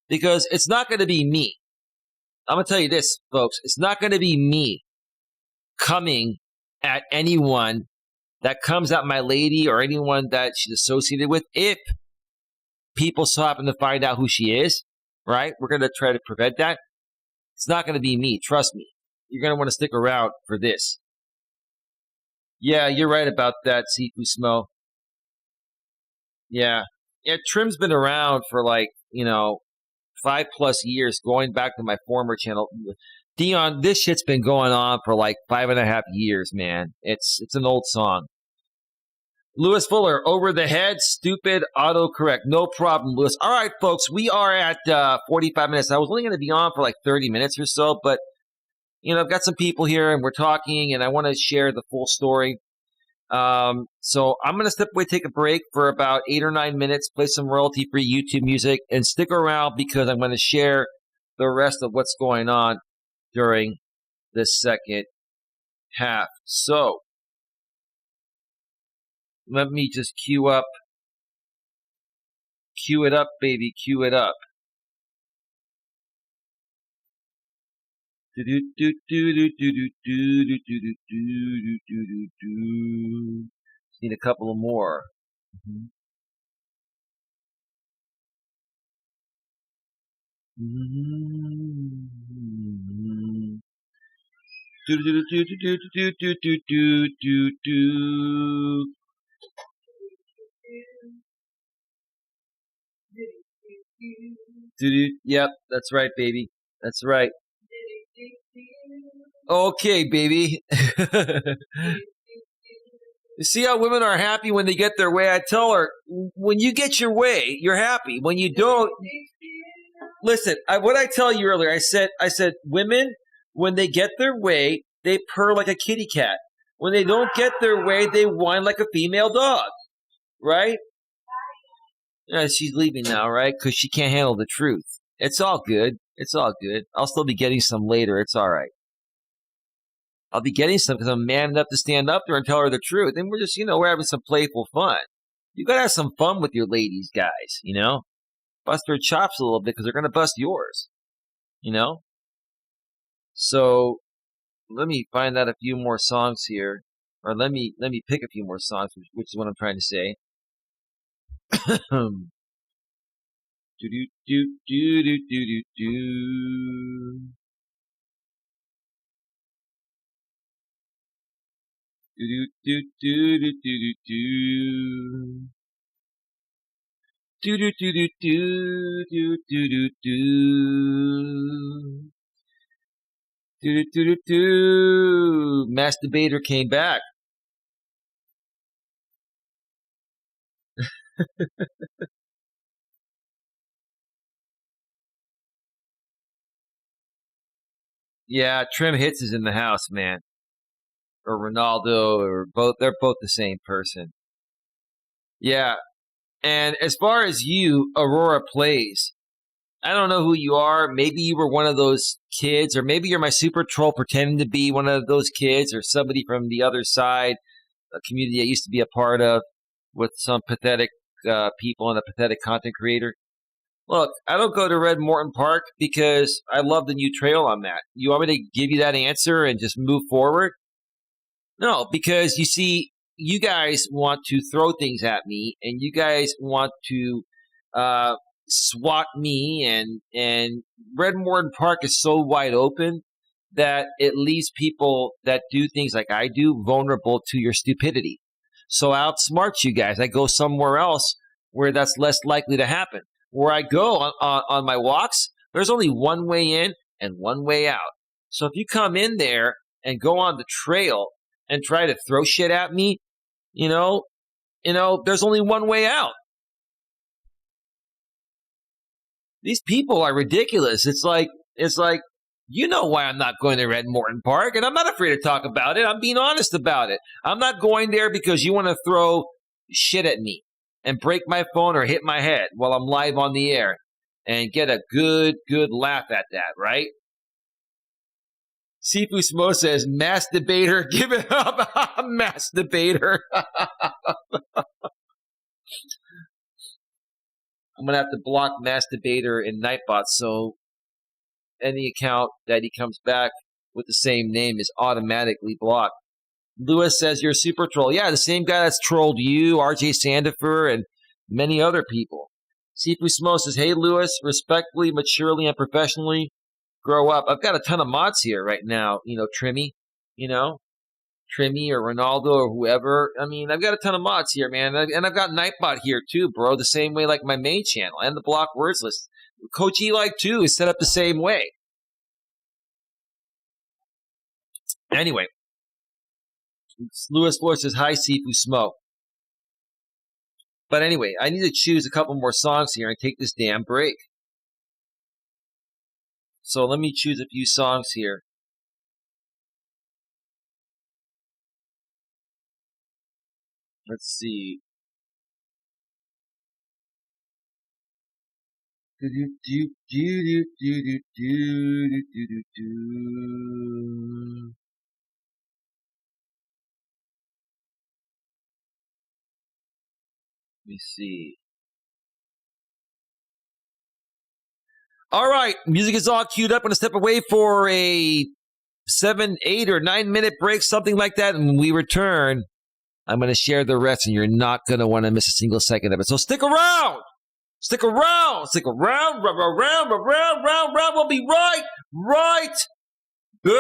Because it's not going to be me. I'm going to tell you this, folks. It's not going to be me coming at anyone that comes at my lady or anyone that she's associated with. If people so happen to find out who she is, right? We're going to try to prevent that. It's not going to be me. Trust me. you're going to want to stick around for this. Yeah, you're right about that, Sifu Smo. Yeah. Yeah, Trim's been around for 5+ years, going back to my former channel. Dion, this shit's been going on for 5.5 years, man. It's an old song. Lewis Fuller, over the head, stupid autocorrect. No problem, Lewis. All right, folks, we are at 45 minutes. I was only going to be on for 30 minutes or so, but, I've got some people here and we're talking and I want to share the full story. So I'm going to step away, take a break for about 8 or 9 minutes, play some royalty-free YouTube music, and stick around because I'm going to share the rest of what's going on during the second half. So let me just cue it up, baby, cue it up. Need a couple of more. Yep, that's right, baby. That's right. Okay, baby. You see how women are happy when they get their way? I tell her, when you get your way, you're happy. When you don't, listen, what I tell you earlier, I said, women, when they get their way, they purr like a kitty cat. When they don't get their way, they whine like a female dog, right? She's leaving now, right? Because she can't handle the truth. It's all good. It's all good. I'll still be getting some later. It's all right. I'll be getting some because I'm man enough to stand up there and tell her the truth. And we're just, we're having some playful fun. You got to have some fun with your ladies, guys, Bust their chops a little bit because they're going to bust yours, So let me find out a few more songs here. Or let me pick a few more songs, which is what I'm trying to say. Do do do do do do do. Do do do do do do. Do do do do do do do do. Do do do do. Masturbator came back. Yeah, Trim Hits is in the house, man. Or Ronaldo, or both. They're both the same person. Yeah. And as far as you, Aurora Plays, I don't know who you are. Maybe you were one of those kids, or maybe you're my super troll pretending to be one of those kids, or somebody from the other side, a community I used to be a part of with some pathetic people and a pathetic content creator. Look, I don't go to Red Morton Park because I love the new trail I'm at. You want me to give you that answer and just move forward? No, because you see, you guys want to throw things at me, and you guys want to swat me, and Red Morton Park is so wide open that it leaves people that do things like I do vulnerable to your stupidity. So I outsmart you guys. I go somewhere else where that's less likely to happen. Where I go on my walks, there's only one way in and one way out. So if you come in there and go on the trail and try to throw shit at me, there's only one way out. These people are ridiculous. It's like, you know why I'm not going to Red Morton Park, and I'm not afraid to talk about it. I'm being honest about it. I'm not going there because you want to throw shit at me and break my phone or hit my head while I'm live on the air and get a good laugh at that, right? Sifu Smo says, masturbator, give it up, masturbator. I'm going to have to block masturbator in Nightbot, so any account that he comes back with the same name is automatically blocked. Lewis says, you're a super troll. Yeah, the same guy that's trolled you, RJ Sandifer, and many other people. Sifu Smo says, hey, Lewis, respectfully, maturely, and professionally, grow up. I've got a ton of mods here right now. Trimmy, Trimmy or Ronaldo or whoever. I mean, I've got a ton of mods here, man. And I've got Nightbot here too, bro. The same way like my main channel and the block words list. Coach Eli too is set up the same way. Anyway, Lewis Floyd says, hi, Sifu Smoke. But anyway, I need to choose a couple more songs here and take this damn break. So let me choose a few songs here. Let's see. Let me see. All right, music is all queued up. I'm going to step away for a 7, 8, or 9 minute break, something like that. And when we return, I'm going to share the rest, and you're not going to want to miss a single second of it. So stick around. Stick around. Stick around. Round. We'll be right back.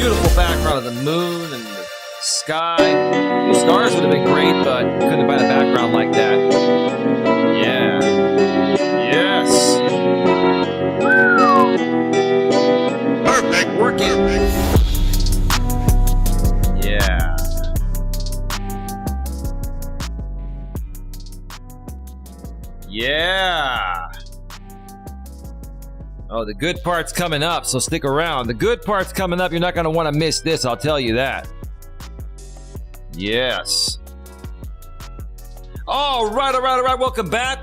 beautiful background of the moon and the sky. The stars would have been great, but couldn't have had a background like that. Yeah. Yes. Perfect. Work it. Yeah. Yeah. Oh, the good part's coming up, so stick around. The good part's coming up. You're not going to want to miss this, I'll tell you that. Yes. All right. Welcome back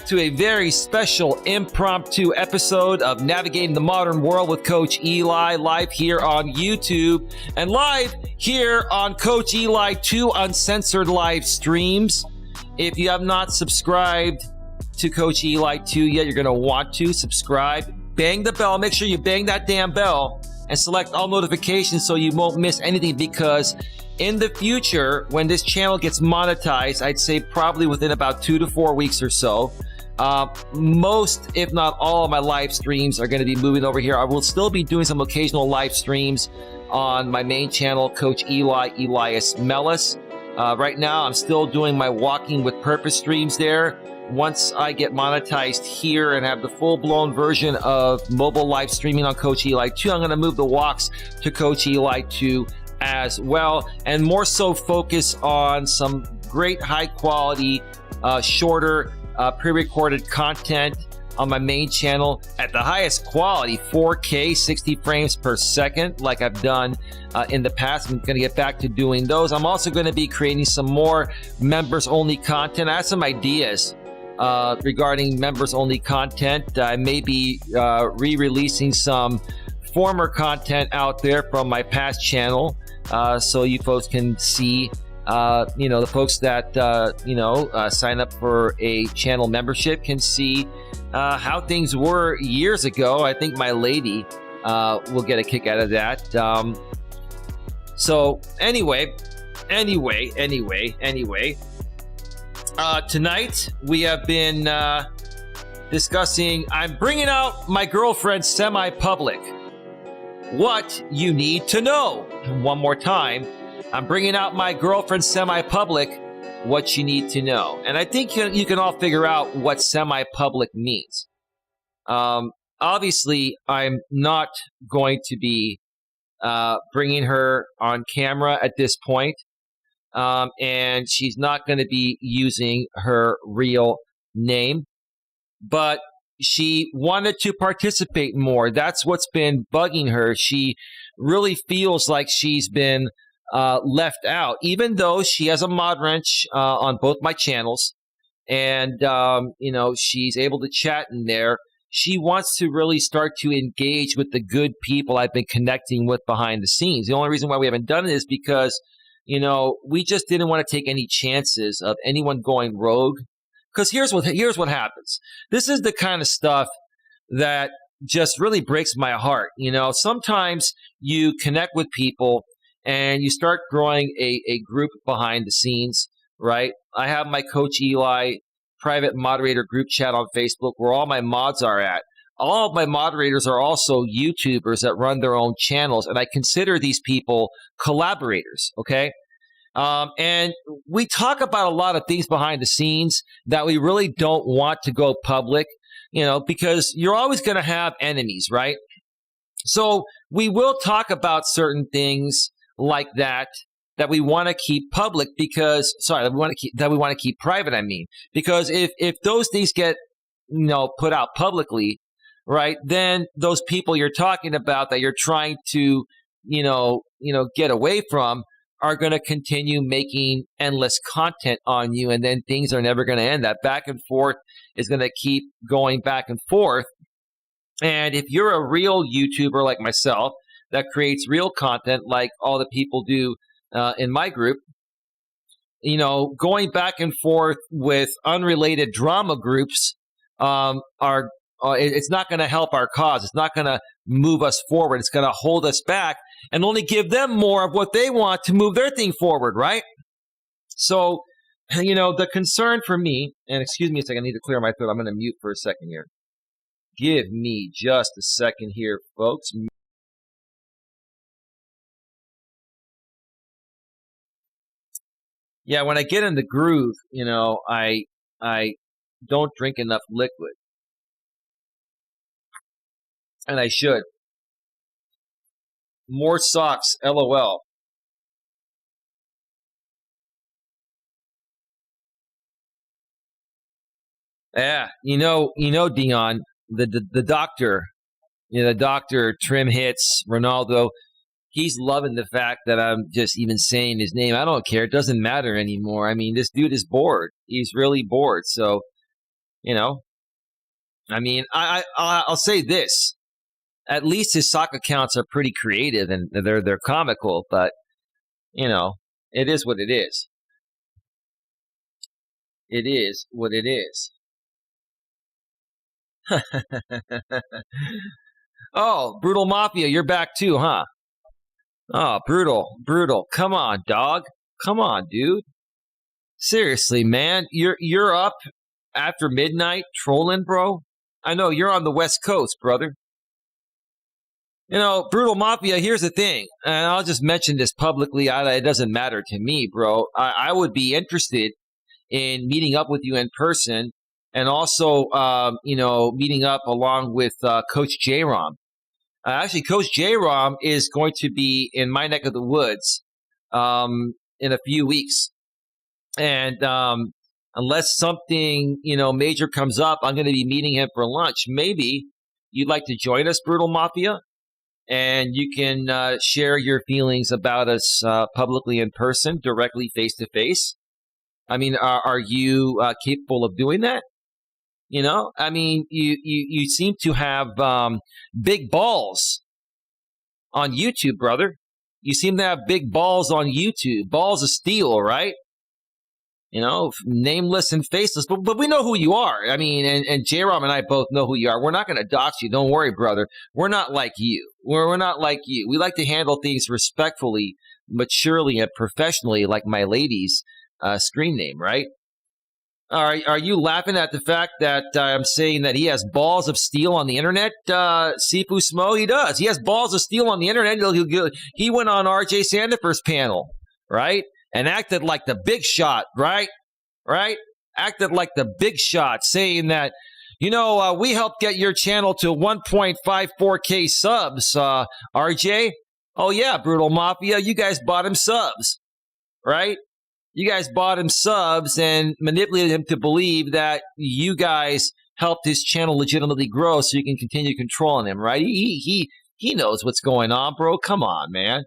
to a very special impromptu episode of Navigating the Modern World with Coach Eli, live here on YouTube and live here on Coach Eli 2 Uncensored live streams. If you have not subscribed to Coach Eli 2 yet, you're going to want to subscribe. Bang the bell. Make sure you bang that damn bell and select all notifications so you won't miss anything, because in the future, when this channel gets monetized, I'd say probably within about 2 to 4 weeks or so, most, if not all, of my live streams are going to be moving over here. I will still be doing some occasional live streams on my main channel, Coach Eli, Elias Melas. Right now, I'm still doing my Walking with Purpose streams there. Once I get monetized here and have the full-blown version of mobile live streaming on Coach Eli 2, I'm going to move the walks to Coach Eli 2 as well, and more so focus on some great high-quality, shorter, pre-recorded content on my main channel at the highest quality, 4K, 60 frames per second, like I've done in the past. I'm going to get back to doing those. I'm also going to be creating some more members-only content. I have some ideas regarding members-only content. I may be re-releasing some former content out there from my past channel, so you folks can see, the folks that, sign up for a channel membership can see how things were years ago. I think my lady will get a kick out of that. So anyway, tonight we have been discussing, I'm bringing out my girlfriend semi-public. What you need to know. One more time, I'm bringing out my girlfriend semi-public. What you need to know. And I think you can all figure out what semi-public means. Obviously, I'm not going to be bringing her on camera at this point. And she's not going to be using her real name. But she wanted to participate more. That's what's been bugging her. She really feels like she's been left out, even though she has a mod wrench on both my channels, and she's able to chat in there. She wants to really start to engage with the good people I've been connecting with behind the scenes. The only reason why we haven't done it is because we just didn't want to take any chances of anyone going rogue. Because here's what happens. This is the kind of stuff that just really breaks my heart. Sometimes you connect with people and you start growing a group behind the scenes, right? I have my Coach Eli private moderator group chat on Facebook where all my mods are at. All of my moderators are also YouTubers that run their own channels, and I consider these people collaborators, okay? And we talk about a lot of things behind the scenes that we really don't want to go public, because you're always going to have enemies, right? So we will talk about certain things like that we want to keep public that we want to keep private, because if those things get, put out publicly, right, then those people you're talking about that you're trying to, get away from are going to continue making endless content on you, and then things are never going to end. That back and forth is going to keep going back and forth. And if you're a real YouTuber like myself that creates real content like all the people do in my group, going back and forth with unrelated drama groups it's not going to help our cause. It's not going to move us forward. It's going to hold us back and only give them more of what they want to move their thing forward, right? So, the concern for me, and excuse me a second, I need to clear my throat. I'm going to mute for a second here. Give me just a second here, folks. Yeah, when I get in the groove, I don't drink enough liquid, and I should. More socks, LOL. Yeah, Dion, the doctor, the doctor, Trim Hits, Ronaldo. He's loving the fact that I'm just even saying his name. I don't care. It doesn't matter anymore. I mean, this dude is bored. He's really bored. So, you know, I mean, I'll say this. At least his sock accounts are pretty creative and they're comical, but it is what it is. It is what it is. Oh, Brutal Mafia, you're back too, huh? Oh, brutal. Come on, dog. Come on, dude. Seriously, man. You're up after midnight trolling, bro? I know you're on the West Coast, brother. Brutal Mafia, here's the thing, and I'll just mention this publicly. It doesn't matter to me, bro. I would be interested in meeting up with you in person and also, meeting up along with Coach J-Rom. Actually, Coach J-Rom is going to be in my neck of the woods in a few weeks. And unless something, major comes up, I'm going to be meeting him for lunch. Maybe you'd like to join us, Brutal Mafia, and you can share your feelings about us publicly in person, directly face-to-face. I mean, are you capable of doing that? I mean, you seem to have big balls on YouTube, brother. You seem to have big balls on YouTube, balls of steel, right? Nameless and faceless, but we know who you are. I mean, and J-Rom and I both know who you are. We're not going to dox you. Don't worry, brother. We're not like you. We're not like you. We like to handle things respectfully, maturely, and professionally, like my lady's screen name, right? Are you laughing at the fact that I'm saying that he has balls of steel on the internet, Sifu Smo? He does. He has balls of steel on the internet. He went on RJ Sandifer's panel, right? And acted like the big shot, right? Right? Acted like the big shot, saying that, we helped get your channel to 1.54K subs, RJ. Oh, yeah, Brutal Mafia, you guys bought him subs, right? You guys bought him subs and manipulated him to believe that you guys helped his channel legitimately grow so you can continue controlling him, right? He knows what's going on, bro. Come on, man.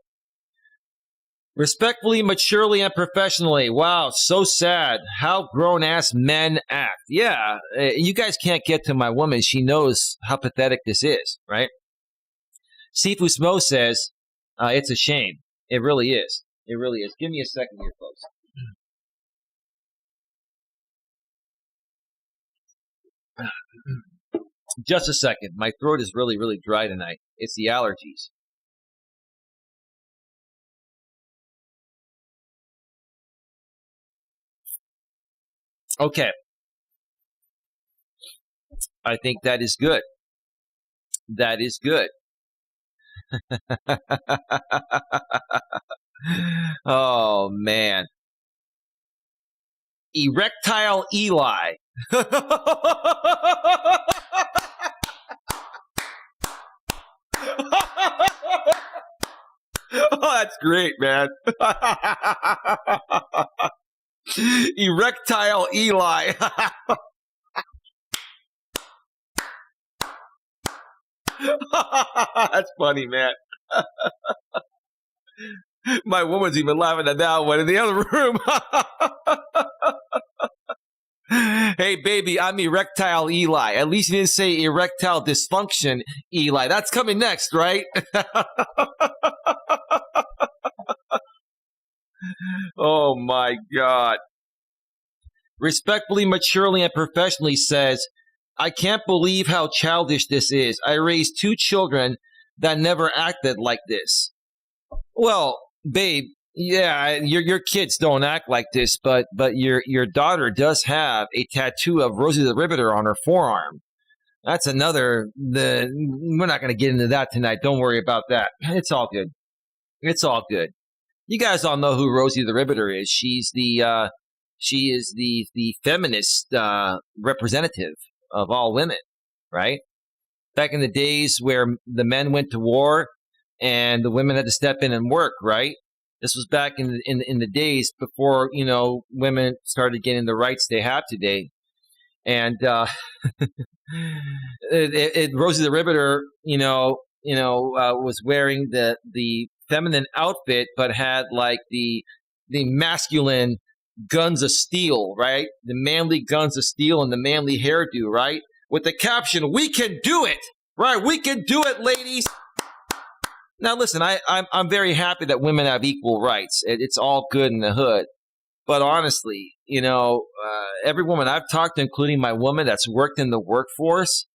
Respectfully, maturely, and professionally. Wow, so sad how grown-ass men act. Yeah, you guys can't get to my woman. She knows how pathetic this is, right? Sifu Smo says, it's a shame. It really is. It really is. Give me a second here, folks. Just a second. My throat is really, really dry tonight. It's the allergies. Okay. I think that is good. That is good. Oh, man. Erectile Eli. Oh, that's great, man. Erectile Eli. That's funny, man. My woman's even laughing at that one in the other room. Hey, baby, I'm erectile Eli. At least you didn't say erectile dysfunction Eli. That's coming next, right? Oh, my God. Respectfully, maturely, and professionally says, I can't believe how childish this is. I raised 2 children that never acted like this. Well, babe, yeah, your kids don't act like this, but your daughter does have a tattoo of Rosie the Riveter on her forearm. That's another. We're not going to get into that tonight. Don't worry about that. It's all good. It's all good. You guys all know who Rosie the Riveter is. She is the feminist representative of all women, right? Back in the days where the men went to war and the women had to step in and work, right? This was back in the days before, women started getting the rights they have today. And Rosie the Riveter, was wearing the feminine outfit, but had like the masculine guns of steel, right? The manly guns of steel and the manly hairdo, right? With the caption, "We can do it," right? We can do it, ladies. Now, listen, I'm very happy that women have equal rights. It's all good in the hood. But honestly, every woman I've talked to, including my woman that's worked in the workforce,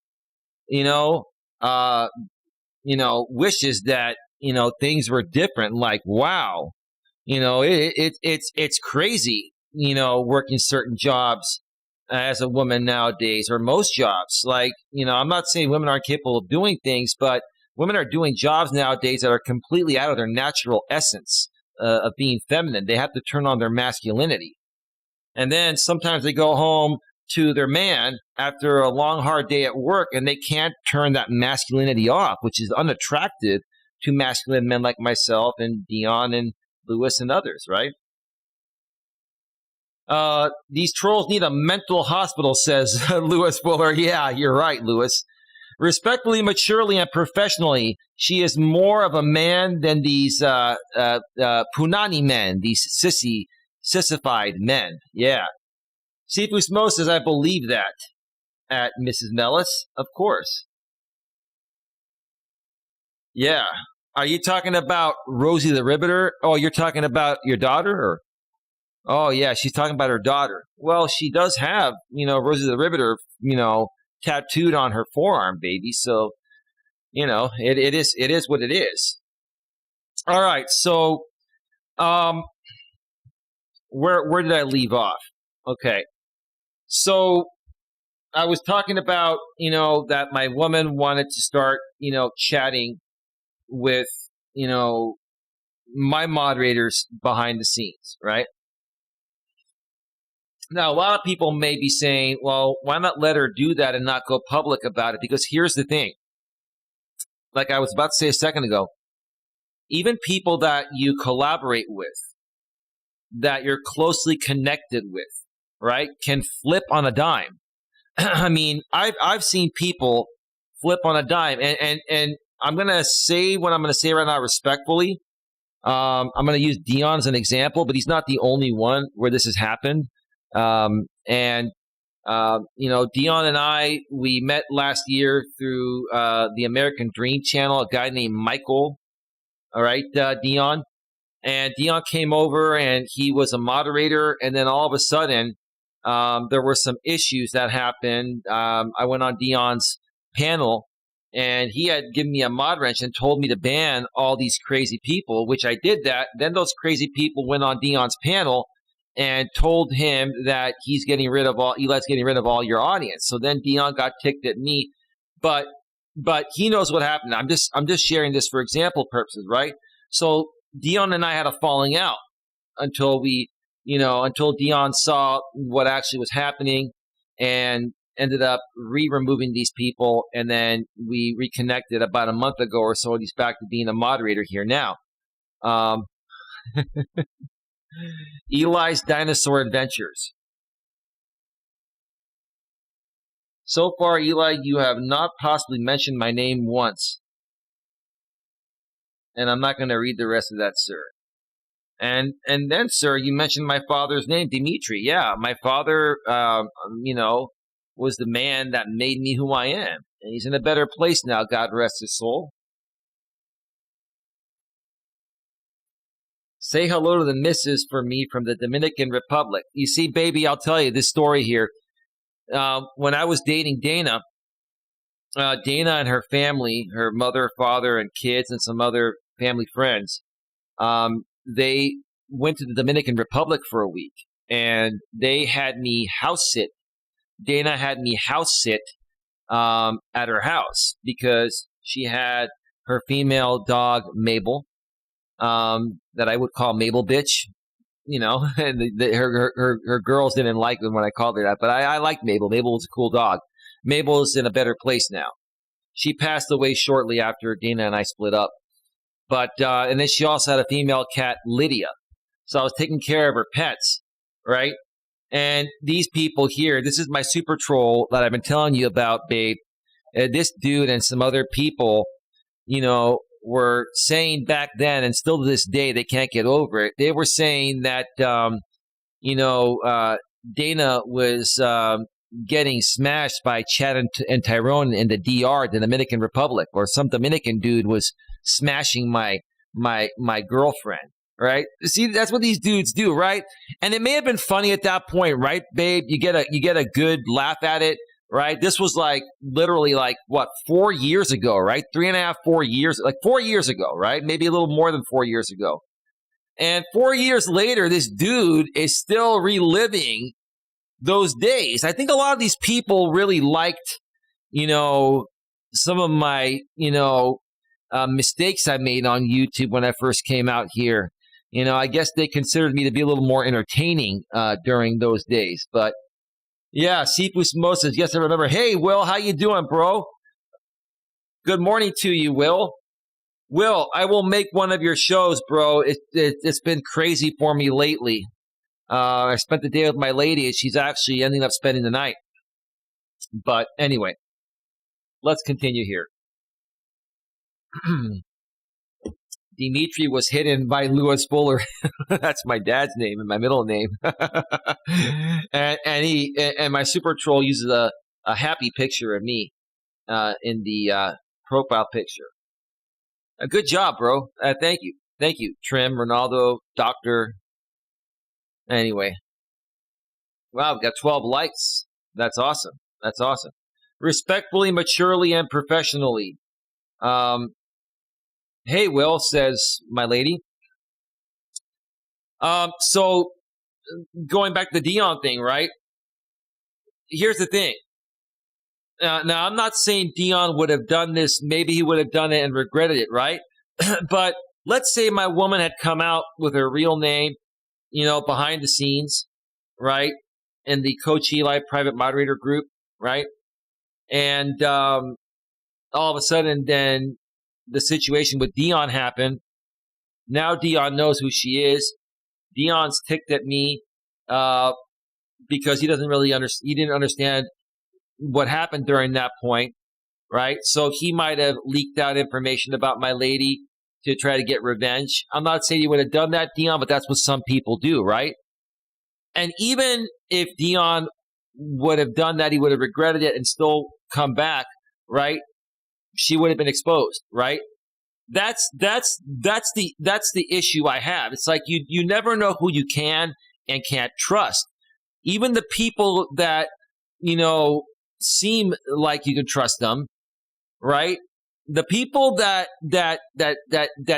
wishes that, things were different. Like, wow, it's crazy, working certain jobs as a woman nowadays, or most jobs. Like, I'm not saying women aren't capable of doing things, but women are doing jobs nowadays that are completely out of their natural essence of being feminine. They have to turn on their masculinity. And then sometimes they go home to their man after a long, hard day at work, and they can't turn that masculinity off, which is unattractive to masculine men like myself and Dion and Lewis and others, right? These trolls need a mental hospital, says Lewis Fuller. Yeah, you're right, Lewis. Respectfully, maturely, and professionally, she is more of a man than these punani men, these sissified men. Yeah. Sifu Smo says, I believe that. At Mrs. Melas, of course. Yeah. Are you talking about Rosie the Riveter? Oh, you're talking about your daughter? Or? Oh, yeah, she's talking about her daughter. Well, she does have, Rosie the Riveter, tattooed on her forearm, baby. So, it is what it is. All right. So, where did I leave off? Okay. So I was talking about, that my woman wanted to start, chatting with, my moderators behind the scenes, right? Now, a lot of people may be saying, well, why not let her do that and not go public about it? Because here's the thing. Like I was about to say a second ago, even people that you collaborate with, that you're closely connected with, right, can flip on a dime. I mean, I've seen people flip on a dime, and I'm going to say what I'm going to say right now respectfully. I'm going to use Dion as an example, but he's not the only one where this has happened. Dion and I, we met last year through the American Dream Channel, a guy named Michael. All right, Dion. And Dion came over and he was a moderator. And then all of a sudden, there were some issues that happened. I went on Dion's panel and he had given me a mod wrench and told me to ban all these crazy people, which I did that. Then those crazy people went on Dion's panel and told him that Eli's getting rid of all your audience. So then Dion got ticked at me, but he knows what happened. I'm just sharing this for example purposes, right? So Dion and I had a falling out until Dion saw what actually was happening and ended up removing these people. And then we reconnected about a month ago or so. And he's back to being a moderator here now. Eli's Dinosaur Adventures. So far, Eli, you have not possibly mentioned my name once. And I'm not going to read the rest of that, sir. And then, sir, you mentioned my father's name, Dimitri. Yeah, my father, was the man that made me who I am. And he's in a better place now, God rest his soul. Say hello to the missus for me from the Dominican Republic. You see, baby, I'll tell you this story here. When I was dating Dana, Dana and her family, her mother, father, and kids, and some other family friends, they went to the Dominican Republic for a week, and they had me house sit. Dana had me house sit at her house because she had her female dog, Mabel, that I would call Mabel bitch. And her girls didn't like it when I called her that, but I liked Mabel. Mabel was a cool dog. Mabel is in a better place now. She passed away shortly after Dana and I split up. But and then she also had a female cat, Lydia. So I was taking care of her pets, right? And these people here, this is my super troll that I've been telling you about, babe. This dude and some other people, were saying back then, and still to this day, they can't get over it. They were saying that, Dana was getting smashed by Chad and Tyrone in the DR, the Dominican Republic, or some Dominican dude was smashing my girlfriend. Right? See, that's what these dudes do, right? And it may have been funny at that point, right, babe? You get a good laugh at it, right? This was literally 4 years ago, right? 3.5, 4 years, 4 years ago, right? Maybe a little more than 4 years ago. And 4 years later, this dude is still reliving those days. I think a lot of these people really liked, some of my, mistakes I made on YouTube when I first came out here. I guess they considered me to be a little more entertaining during those days. But yeah, Sipus Moses, yes, I remember. Hey, Will, how you doing, bro? Good morning to you, Will. Will, I will make one of your shows, bro. It's been crazy for me lately. I spent the day with my lady, and she's actually ending up spending the night. But anyway, let's continue here. Dimitri was hidden by Louis Fuller. That's my dad's name and my middle name. and my super troll uses a happy picture of me in the profile picture. A good job, bro. Thank you, Trim, Ronaldo, Doctor. Anyway, wow, we've got 12 likes. That's awesome. Respectfully, maturely, and professionally. Hey, Will, says my lady. So going back to the Dion thing, right? Here's the thing. Now, I'm not saying Dion would have done this. Maybe he would have done it and regretted it, right? But let's say my woman had come out with her real name, behind the scenes, right? In the Coach Eli private moderator group, right? And all of a sudden, then the situation with Dion happened. Now Dion knows who she is. Dion's ticked at me because he didn't understand what happened during that point, right? So he might have leaked out information about my lady to try to get revenge. I'm not saying he would have done that, Dion, but that's what some people do, right? And even if Dion would have done that, he would have regretted it and still come back, right? She would have been exposed, right? That's the issue I have. It's like you never know who you can and can't trust. Even the people that seem like you can trust them, right? The people that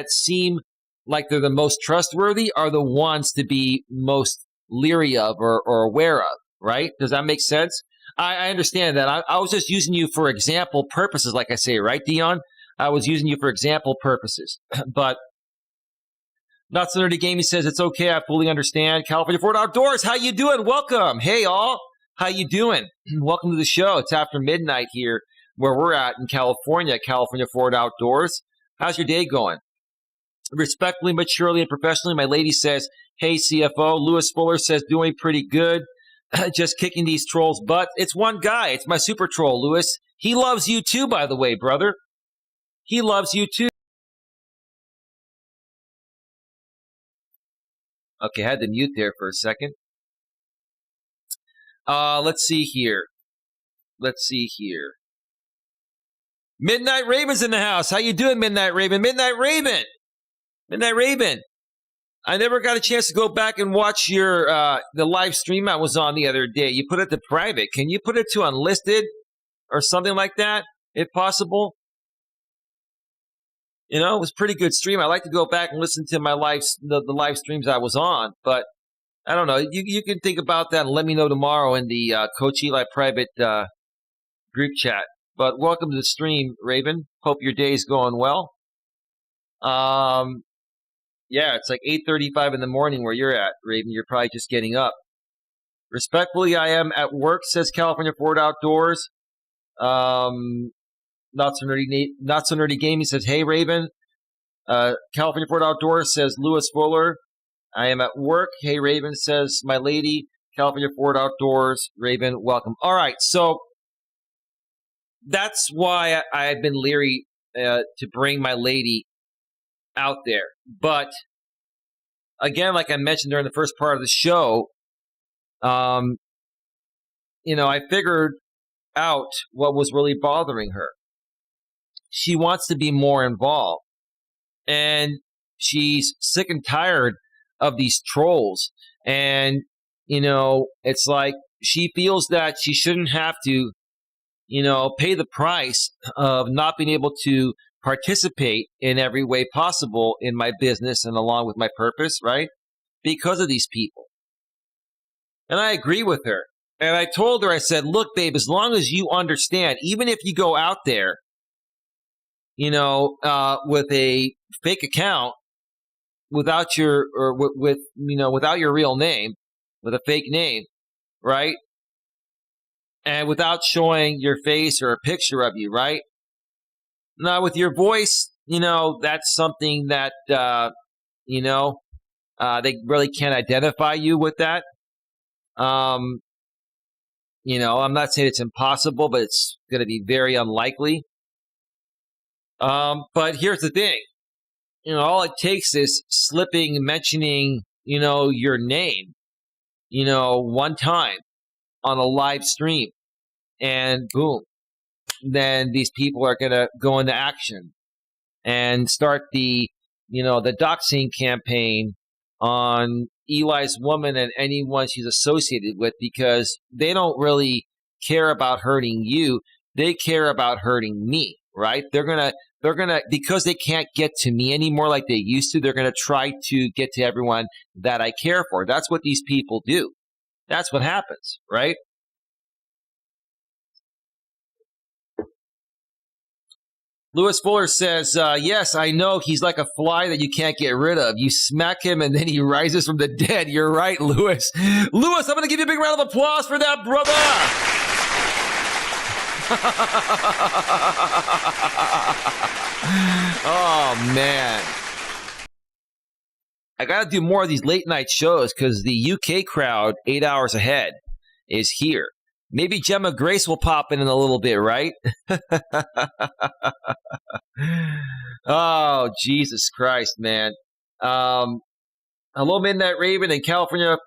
seem like they're the most trustworthy are the ones to be most leery of or aware of, right? Does that make sense? I understand that. I was just using you for example purposes, like I say, right, Dion? I was using you for example purposes. But Not So Nerdy Gaming says, it's okay, I fully understand. California Ford Outdoors, how you doing? Welcome. Hey, all. How you doing? Welcome to the show. It's after midnight here where we're at in California, California Ford Outdoors. How's your day going? Respectfully, maturely, and professionally, my lady says, hey, CFO. Louis Fuller says, doing pretty good. Just kicking these trolls' butt. It's one guy. It's my super troll, Louis. He loves you too, by the way, brother. He loves you too. Okay, I had to mute there for a second. Let's see here. Midnight Raven's in the house. How you doing, Midnight Raven? Midnight Raven. I never got a chance to go back and watch your the live stream I was on the other day. You put it to private. Can you put it to unlisted or something like that, if possible? It was a pretty good stream. I like to go back and listen to my the live streams I was on, but I don't know. You can think about that and let me know tomorrow in the Coach Eli private group chat. But welcome to the stream, Raven. Hope your day's going well. Yeah, it's like 8:35 in the morning where you're at, Raven. You're probably just getting up. Respectfully, I am at work, says California Ford Outdoors. Not so nerdy gaming says, hey, Raven. California Ford Outdoors says Lewis Fuller. I am at work. Hey, Raven, says my lady. California Ford Outdoors. Raven, welcome. All right, so that's why I've been leery to bring my lady out there. But again, like I mentioned during the first part of the show, I figured out what was really bothering her. She wants to be more involved. And she's sick and tired of these trolls. And, it's like she feels that she shouldn't have to, pay the price of not being able to participate in every way possible in my business and along with my purpose, right? Because of these people. And I agree with her. And I told her, I said, look, babe, as long as you understand, even if you go out there, with a fake account, without your real name, with a fake name, right? And without showing your face or a picture of you, right? Now, with your voice, that's something that they really can't identify you with that. I'm not saying it's impossible, but it's going to be very unlikely. But here's the thing. All it takes is mentioning, your name, one time on a live stream, and boom, then these people are going to go into action and start the doxing campaign on Eli's woman and anyone she's associated with, because they don't really care about hurting you. They care about hurting me, right? They're going to, because they can't get to me anymore like they used to, they're going to try to get to everyone that I care for. That's what these people do. That's what happens, right? Lewis Fuller says, yes, I know he's like a fly that you can't get rid of. You smack him and then he rises from the dead. You're right, Lewis. Lewis, I'm going to give you a big round of applause for that, brother. Oh, man. I got to do more of these late night shows because the UK crowd, 8 hours ahead, is here. Maybe Gemma Grace will pop in a little bit, right? Oh, Jesus Christ, man. Hello, Midnight Raven and California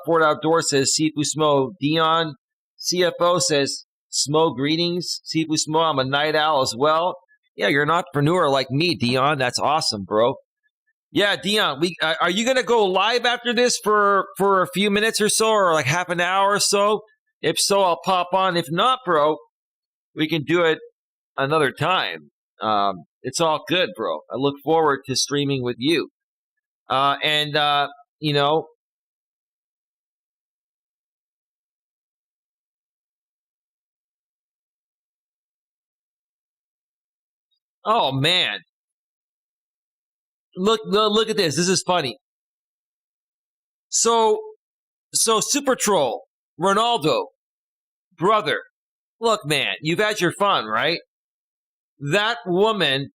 Ford Outdoor says Sifu Smo. Dion CFO says Smo greetings. Sifu Smo, I'm a night owl as well. Yeah, you're an entrepreneur like me, Dion. That's awesome, bro. Yeah, Dion, are you going to go live after this for a few minutes or so, or like half an hour or so? If so, I'll pop on. If not, bro, we can do it another time. It's all good, bro. I look forward to streaming with you. Oh, man. Look at this. This is funny. So Super Troll, Ronaldo, brother, look, man, you've had your fun, right? That woman,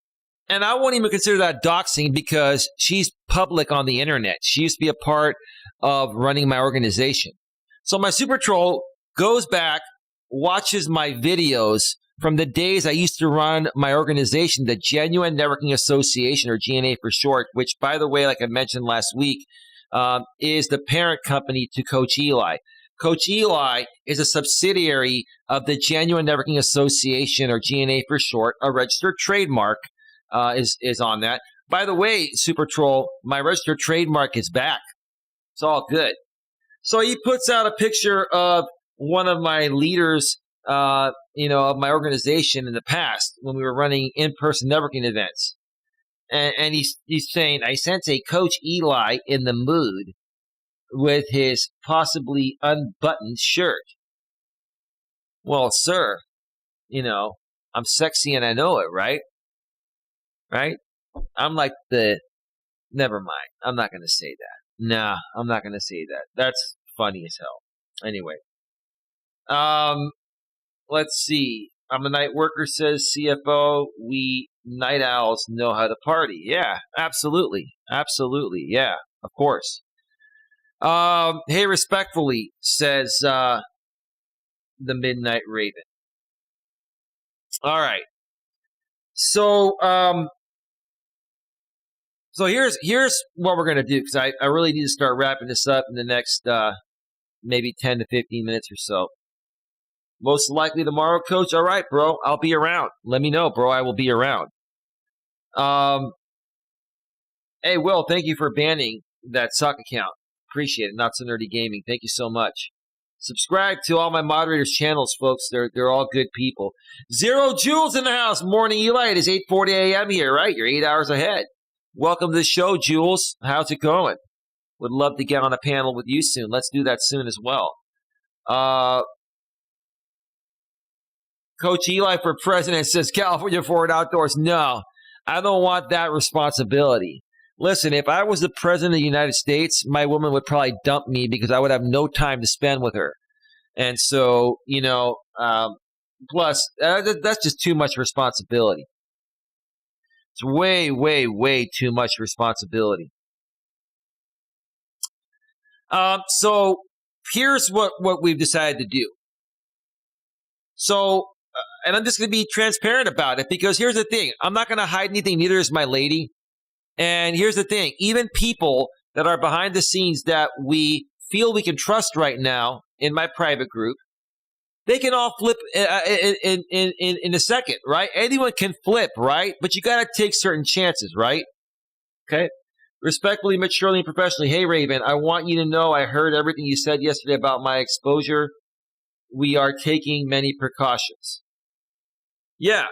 and I won't even consider that doxing because she's public on the internet. She used to be a part of running my organization. So my Super Troll goes back, watches my videos from the days I used to run my organization, the Genuine Networking Association, or GNA for short, which, by the way, like I mentioned last week, is the parent company to Coach Eli. Coach Eli is a subsidiary of the Genuine Networking Association, or GNA for short. A registered trademark is on that. By the way, Super Troll, my registered trademark is back. It's all good. So he puts out a picture of one of my leaders, of my organization in the past when we were running in-person networking events. And he's saying, I sense a Coach Eli in the mood with his possibly unbuttoned shirt. Well, sir, I'm sexy and I know it, right? Right? I'm like the never mind. I'm not going to say that. Nah, I'm not going to say that. That's funny as hell. Anyway. Let's see. I'm a night worker, says CFO. We night owls know how to party. Yeah, absolutely. Absolutely. Yeah, of course. Hey, respectfully, says the Midnight Raven. All right. So here's what we're gonna do, because I really need to start wrapping this up in the next maybe 10 to 15 minutes or so. Most likely tomorrow, Coach. All right, bro. I'll be around. Let me know, bro. I will be around. Hey, Will, thank you for banning that sock account. Appreciate it. Not So Nerdy Gaming. Thank you so much. Subscribe to all my moderators' channels, folks. They're all good people. Zero Jules in the house. Morning, Eli. It is 8:40 a.m. here, right? You're 8 hours ahead. Welcome to the show, Jules. How's it going? Would love to get on a panel with you soon. Let's do that soon as well. Coach Eli for president, says California Forward Outdoors. No, I don't want that responsibility. Listen, if I was the president of the United States, my woman would probably dump me because I would have no time to spend with her. And so, plus, that's just too much responsibility. It's way, way, way too much responsibility. So here's what we've decided to do. So, and I'm just going to be transparent about it, because here's the thing. I'm not going to hide anything. Neither is my lady. And here's the thing. Even people that are behind the scenes that we feel we can trust right now in my private group, they can all flip in a second, right? Anyone can flip, right? But you got to take certain chances, right? Okay? Respectfully, maturely, and professionally. Hey, Raven, I want you to know I heard everything you said yesterday about my exposure. We are taking many precautions. Yeah.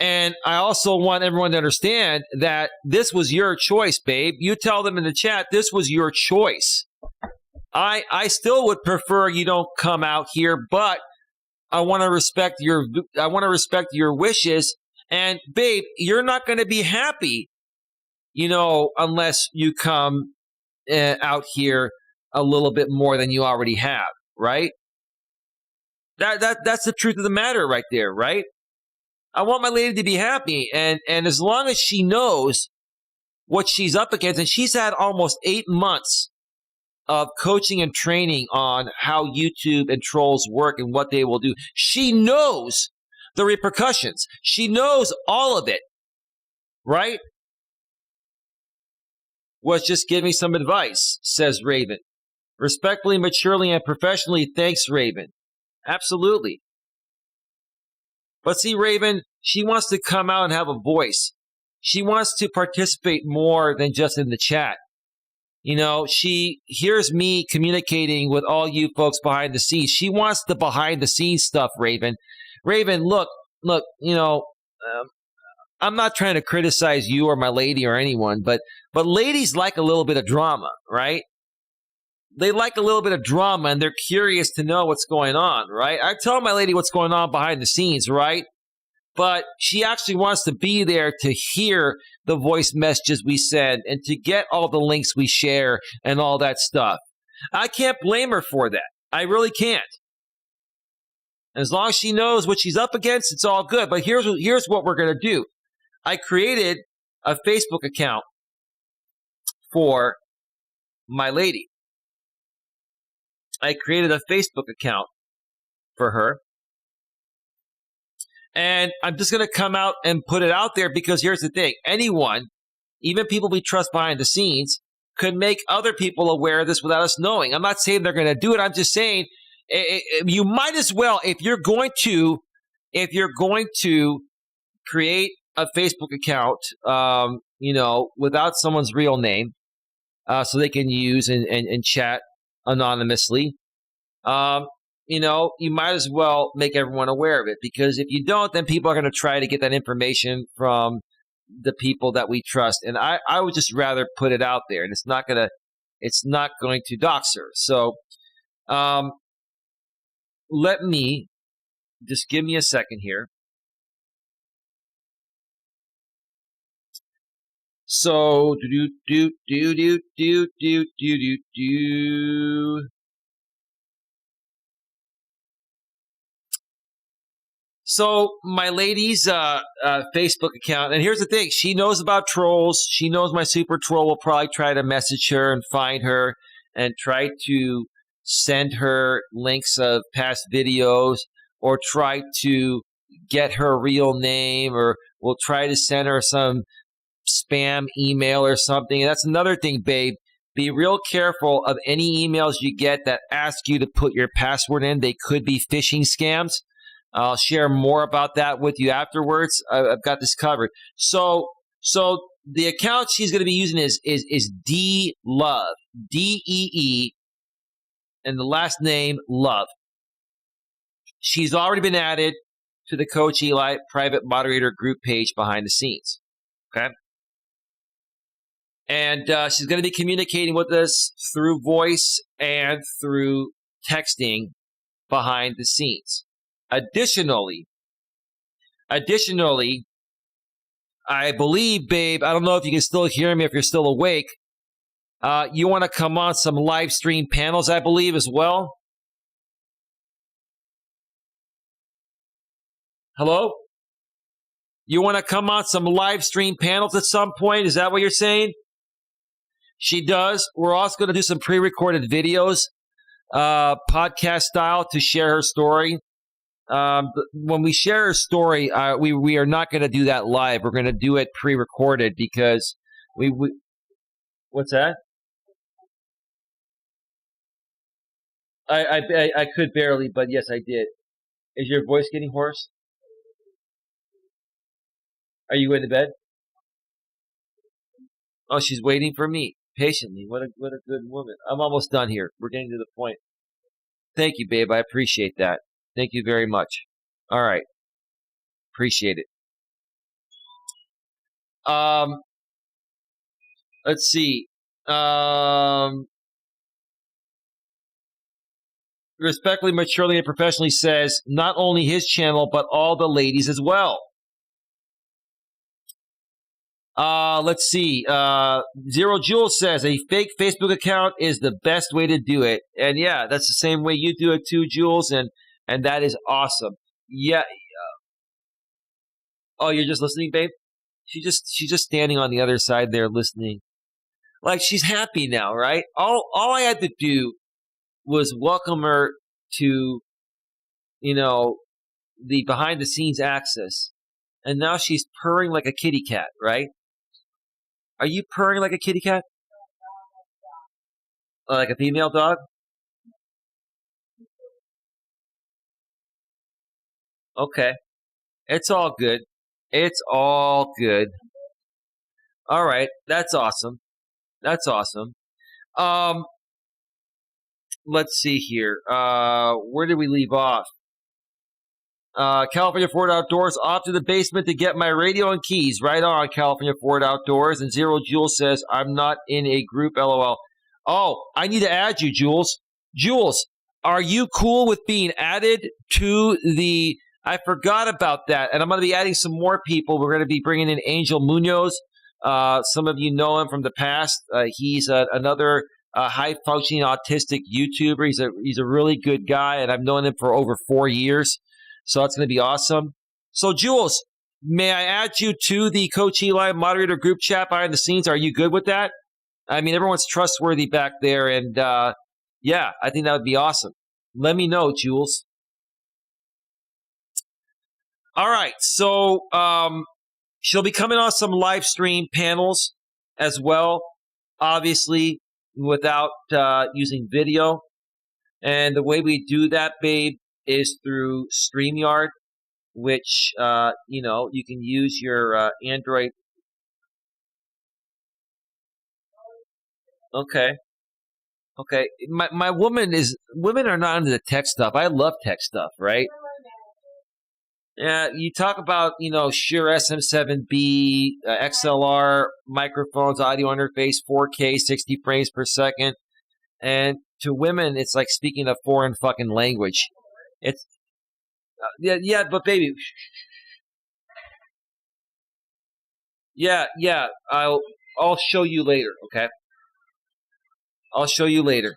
And I also want everyone to understand that this was your choice, babe. You tell them in the chat, this was your choice. I still would prefer you don't come out here, but I want to respect your wishes. And babe, you're not going to be happy, unless you come out here a little bit more than you already have, right? That's the truth of the matter right there, right? I want my lady to be happy, and as long as she knows what she's up against, and she's had almost 8 months of coaching and training on how YouTube and trolls work and what they will do. She knows the repercussions. She knows all of it, right? Was just giving some advice, says Raven. Respectfully, maturely, and professionally, thanks, Raven. Absolutely. But see, Raven, she wants to come out and have a voice. She wants to participate more than just in the chat. She hears me communicating with all you folks behind the scenes. She wants the behind the scenes stuff, Raven. Raven, look, I'm not trying to criticize you or my lady or anyone, but ladies like a little bit of drama, right? They like a little bit of drama, and they're curious to know what's going on, right? I tell my lady what's going on behind the scenes, right? But she actually wants to be there to hear the voice messages we send and to get all the links we share and all that stuff. I can't blame her for that. I really can't. As long as she knows what she's up against, it's all good. But here's what we're going to do. I created a Facebook account for my lady. I created a Facebook account for her. And I'm just going to come out and put it out there, because here's the thing. Anyone, even people we trust behind the scenes, could make other people aware of this without us knowing. I'm not saying they're going to do it. I'm just saying you might as well, if you're going to create a Facebook account, without someone's real name, so they can use and chat anonymously. You might as well make everyone aware of it, because if you don't, then people are going to try to get that information from the people that we trust. And I would just rather put it out there, and it's not going to dox her. So, let me just give me a second here. So do. So my lady's Facebook account, and here's the thing: she knows about trolls. She knows my super troll will probably try to message her and find her and try to send her links of past videos, or try to get her real name, or will try to send her some spam email or something. And that's another thing, babe. Be real careful of any emails you get that ask you to put your password in. They could be phishing scams. I'll share more about that with you afterwards. I've got this covered. So the account she's going to be using is D Love, DEE, and the last name Love. She's already been added to the Coach Eli private moderator group page behind the scenes. Okay. And she's going to be communicating with us through voice and through texting behind the scenes. Additionally, I believe, babe, I don't know if you can still hear me, if you're still awake. You want to come on some live stream panels, I believe, as well? Hello? You want to come on some live stream panels at some point? Is that what you're saying? She does. We're also going to do some pre-recorded videos, podcast style, to share her story. When we share her story, we are not going to do that live. We're going to do it pre-recorded because we what's that? I could barely, but yes, I did. Is your voice getting hoarse? Are you going to bed? Oh, she's waiting for me patiently. What a good woman. I'm almost done here. We're getting to the point. Thank you, babe. I appreciate that. Thank you very much. All right. Appreciate it. Let's see. Respectfully, maturely, and professionally says not only his channel, but all the ladies as well. Let's see. Zero Jules says a fake Facebook account is the best way to do it. And yeah, that's the same way you do it too, Jules. And that is awesome. Yeah. Oh, you're just listening, babe? She's just standing on the other side there listening. Like, she's happy now, right? All I had to do was welcome her to, the behind the scenes access. And now she's purring like a kitty cat, right? Are you purring like a kitty cat? Like a female dog? Okay. It's all good. It's all good. All right. That's awesome. That's awesome. Let's see here. Where did we leave off? California Ford Outdoors, off to the basement to get my radio and keys. Right on, California Ford Outdoors. And Zero Jules says, I'm not in a group, LOL. Oh, I need to add you, Jules. Jules, are you cool with being added to the... I forgot about that, and I'm going to be adding some more people. We're going to be bringing in Angel Munoz. Some of you know him from the past. He's another high-functioning autistic YouTuber. He's a really good guy, and I've known him for over 4 years. So that's going to be awesome. So, Jules, may I add you to the Coach Eli moderator group chat behind the scenes? Are you good with that? I mean, everyone's trustworthy back there, and yeah, I think that would be awesome. Let me know, Jules. All right, so she'll be coming on some live stream panels as well, obviously without using video. And the way we do that, babe, is through StreamYard, which, you can use your Android. Okay. Women are not into the tech stuff. I love tech stuff, right? Yeah, you talk about, Shure SM7B, XLR, microphones, audio interface, 4K, 60 frames per second. And to women, it's like speaking a foreign fucking language. It's, yeah, but baby. Yeah, I'll show you later, okay? I'll show you later.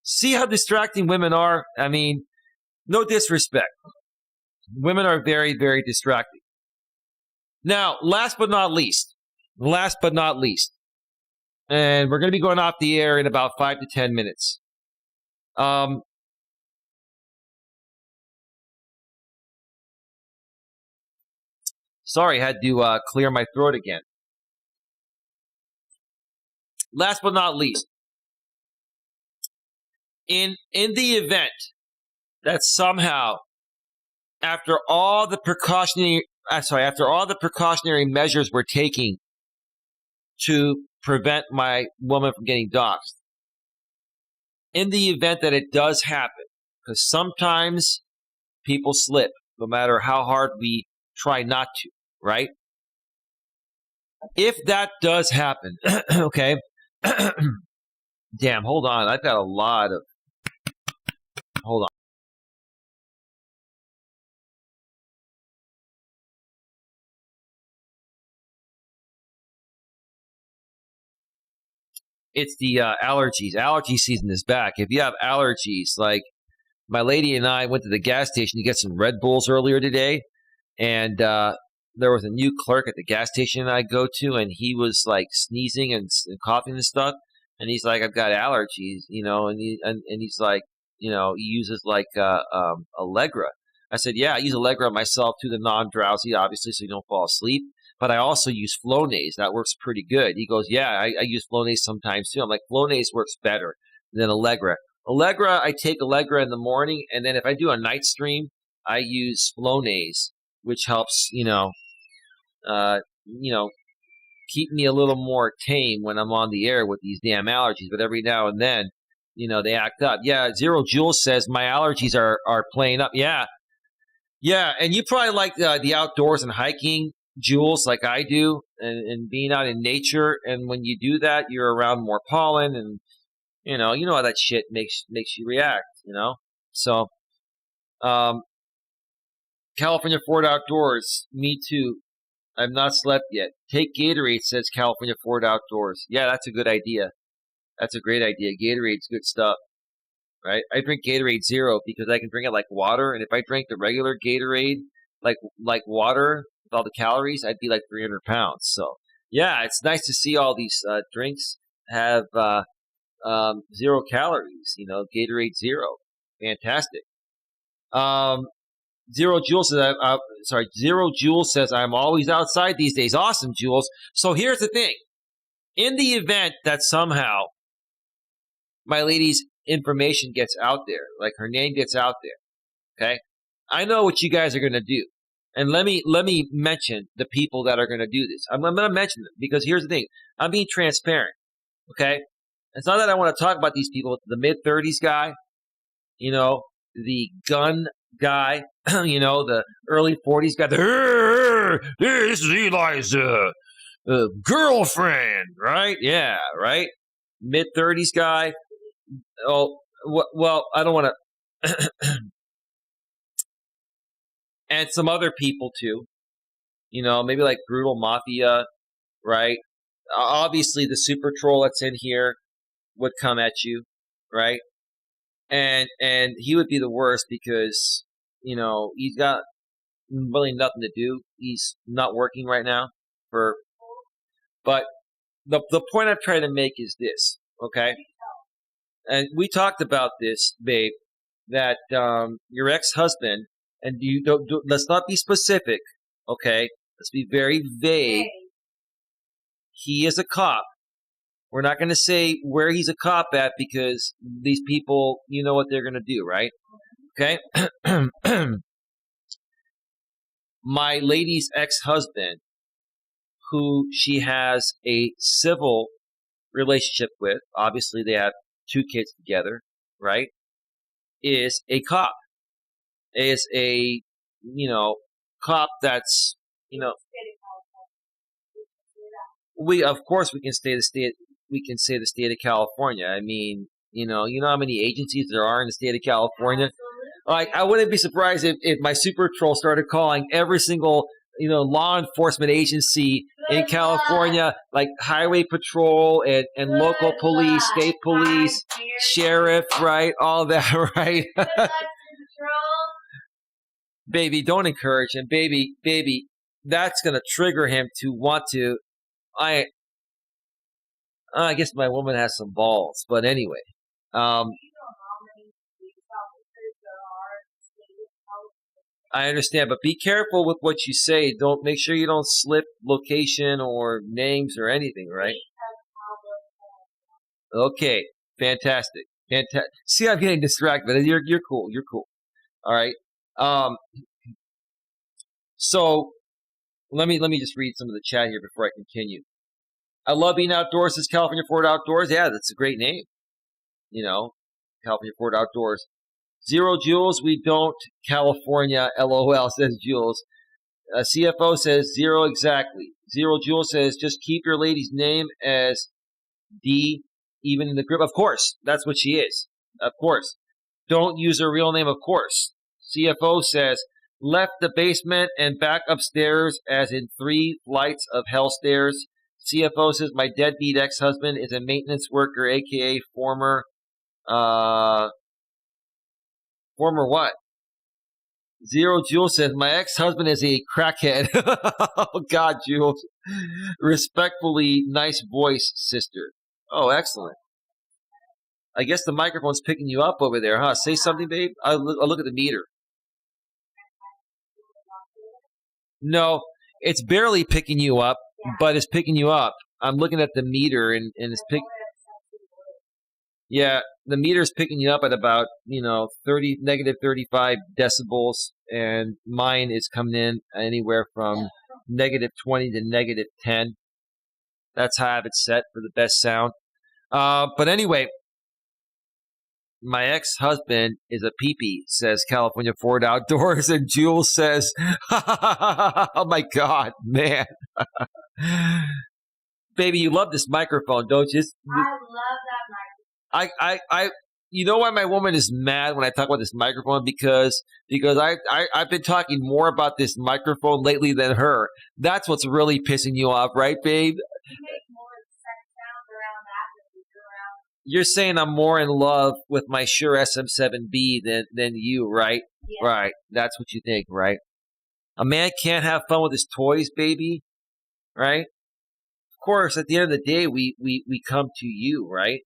See how distracting women are? I mean, no disrespect. Women are very, very distracting. Now, last but not least, and we're going to be going off the air in about 5 to 10 minutes. Sorry, I had to clear my throat again. Last but not least, in the event that somehow, after all the precautionary measures we're taking to prevent my woman from getting doxxed, in the event that it does happen, because sometimes people slip, no matter how hard we try not to, right? If that does happen, okay. Damn, hold on. I've got a lot of. Hold on. It's the allergies. Allergy season is back. If you have allergies, like my lady and I went to the gas station to get some Red Bulls earlier today, and there was a new clerk at the gas station I go to, and he was like sneezing and coughing and stuff, and he's like, "I've got allergies," and he's like, he uses like Allegra. I said, "Yeah, I use Allegra myself too, the non-drowsy, obviously, so you don't fall asleep. But I also use Flonase. That works pretty good." He goes, "Yeah, I use Flonase sometimes too." I'm like, "Flonase works better than Allegra." I take Allegra in the morning, and then if I do a night stream, I use Flonase, which helps, keep me a little more tame when I'm on the air with these damn allergies. But every now and then, they act up. Yeah, Zero Jules says my allergies are playing up. Yeah, and you probably like the outdoors and hiking, Jules, like I do, and being out in nature. And when you do that, you're around more pollen, and you know how that shit makes you react. So, California Ford Outdoors, me too. I've not slept yet. Take Gatorade, says California Ford Outdoors. Yeah, that's a good idea. That's a great idea. Gatorade's good stuff, right? I drink Gatorade Zero because I can drink it like water, and if I drank the regular Gatorade like water with all the calories, I'd be like 300 pounds. So, yeah, it's nice to see all these drinks have 0 calories. Gatorade Zero, fantastic. Zero Jules says, Zero Jules says, I'm always outside these days. Awesome, Jules. So here's the thing. In the event that somehow my lady's information gets out there, like her name gets out there, okay, I know what you guys are going to do. And let me mention the people that are going to do this. I'm going to mention them because here's the thing. I'm being transparent, okay? It's not that I want to talk about these people. The mid-30s guy, the gun guy, the early 40s guy. This is Eli's girlfriend, right? Yeah, right? Mid-30s guy. Oh, well, I don't want to. And some other people too. Maybe like Brutal Mafia, right? Obviously, the super troll that's in here would come at you, right? And he would be the worst because he's got really nothing to do. He's not working right now but the point I'm trying to make is this, okay? And we talked about this, babe, that your ex-husband, and you don't let's not be specific, okay? Let's be very vague. He is a cop. We're not going to say where he's a cop at because these people, you know what they're going to do, right? Okay? My lady's ex-husband, who she has a civil relationship with, obviously they have 2 kids together, right? Is a cop. Is a, cop that's, we can say the state of California. I mean, you know how many agencies there are in the state of California? Like, I wouldn't be surprised if my super troll started calling every single, law enforcement agency in California, like highway patrol and local police, state police, sheriff, right? All that, right? Good luck, Patrol. Baby, don't encourage him. Baby, that's going to trigger him to want to. I guess my woman has some balls, but anyway. You know how many police officers there are in the state of California? I understand, but be careful with what you say. Don't make sure you don't slip location or names or anything, right? Okay, fantastic. See, I'm getting distracted. You're cool. You're cool. All right. So let me just read some of the chat here before I continue. I love being outdoors. Says California Ford Outdoors. Yeah, that's a great name. You know, California Ford Outdoors. Zero Jules, we don't. California, LOL, says Jules. CFO says zero exactly. Zero Jules says just keep your lady's name as D, even in the group. Of course, that's what she is. Of course. Don't use her real name, of course. CFO says left the basement and back upstairs as in 3 flights of hell stairs. CFO says my deadbeat ex-husband is a maintenance worker, a.k.a. former what? Zero Jules says, my ex-husband is a crackhead. Oh, God, Jules. Respectfully, nice voice, sister. Oh, excellent. I guess the microphone's picking you up over there, huh? Say something, babe. I'll look at the meter. No, it's barely picking you up, but it's picking you up. I'm looking at the meter, and it's picking... Yeah, the meter's picking you up at about, negative 35 decibels, and mine is coming in anywhere from negative 20 to negative 10. That's how I have it set for the best sound. But anyway, my ex-husband is a peepee, says California Ford Outdoors, and Jules says, oh my God, man. Baby, you love this microphone, don't you? I love that microphone. You know why my woman is mad when I talk about this microphone? Because I've been talking more about this microphone lately than her. That's what's really pissing you off, right, babe? You make more sex sounds around that than you do around. You're saying I'm more in love with my Shure SM7B than you, right? Yeah. Right. That's what you think, right? A man can't have fun with his toys, baby, right? Of course, at the end of the day, we come to you, right?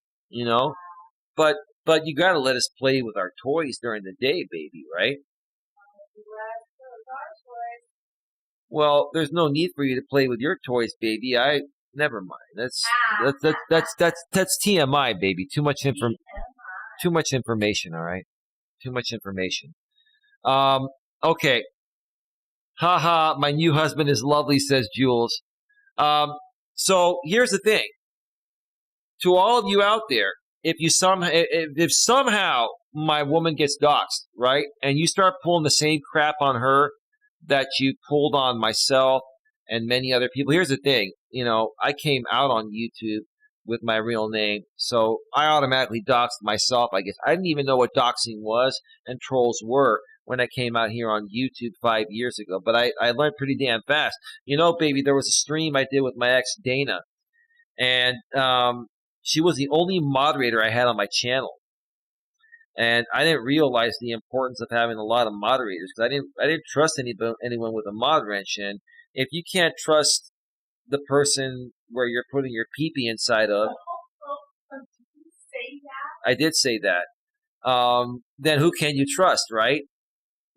But you got to let us play with our toys during the day, baby, right? Well, there's no need for you to play with your toys, baby. Never mind. That's TMI, baby. Too much information. All right, too much information. Okay. Haha, my new husband is lovely, says Jules. So here's the thing. To all of you out there, if somehow my woman gets doxxed, right, and you start pulling the same crap on her that you pulled on myself and many other people, here's the thing. I came out on YouTube with my real name, so I automatically doxed myself, I guess. I didn't even know what doxing was and trolls were when I came out here on YouTube 5 years ago, but I learned pretty damn fast. Baby, there was a stream I did with my ex, Dana, and she was the only moderator I had on my channel. And I didn't realize the importance of having a lot of moderators because I didn't trust anyone with a mod wrench. And if you can't trust the person where you're putting your pee-pee inside of, Did you say that? I did say that. Then who can you trust, right?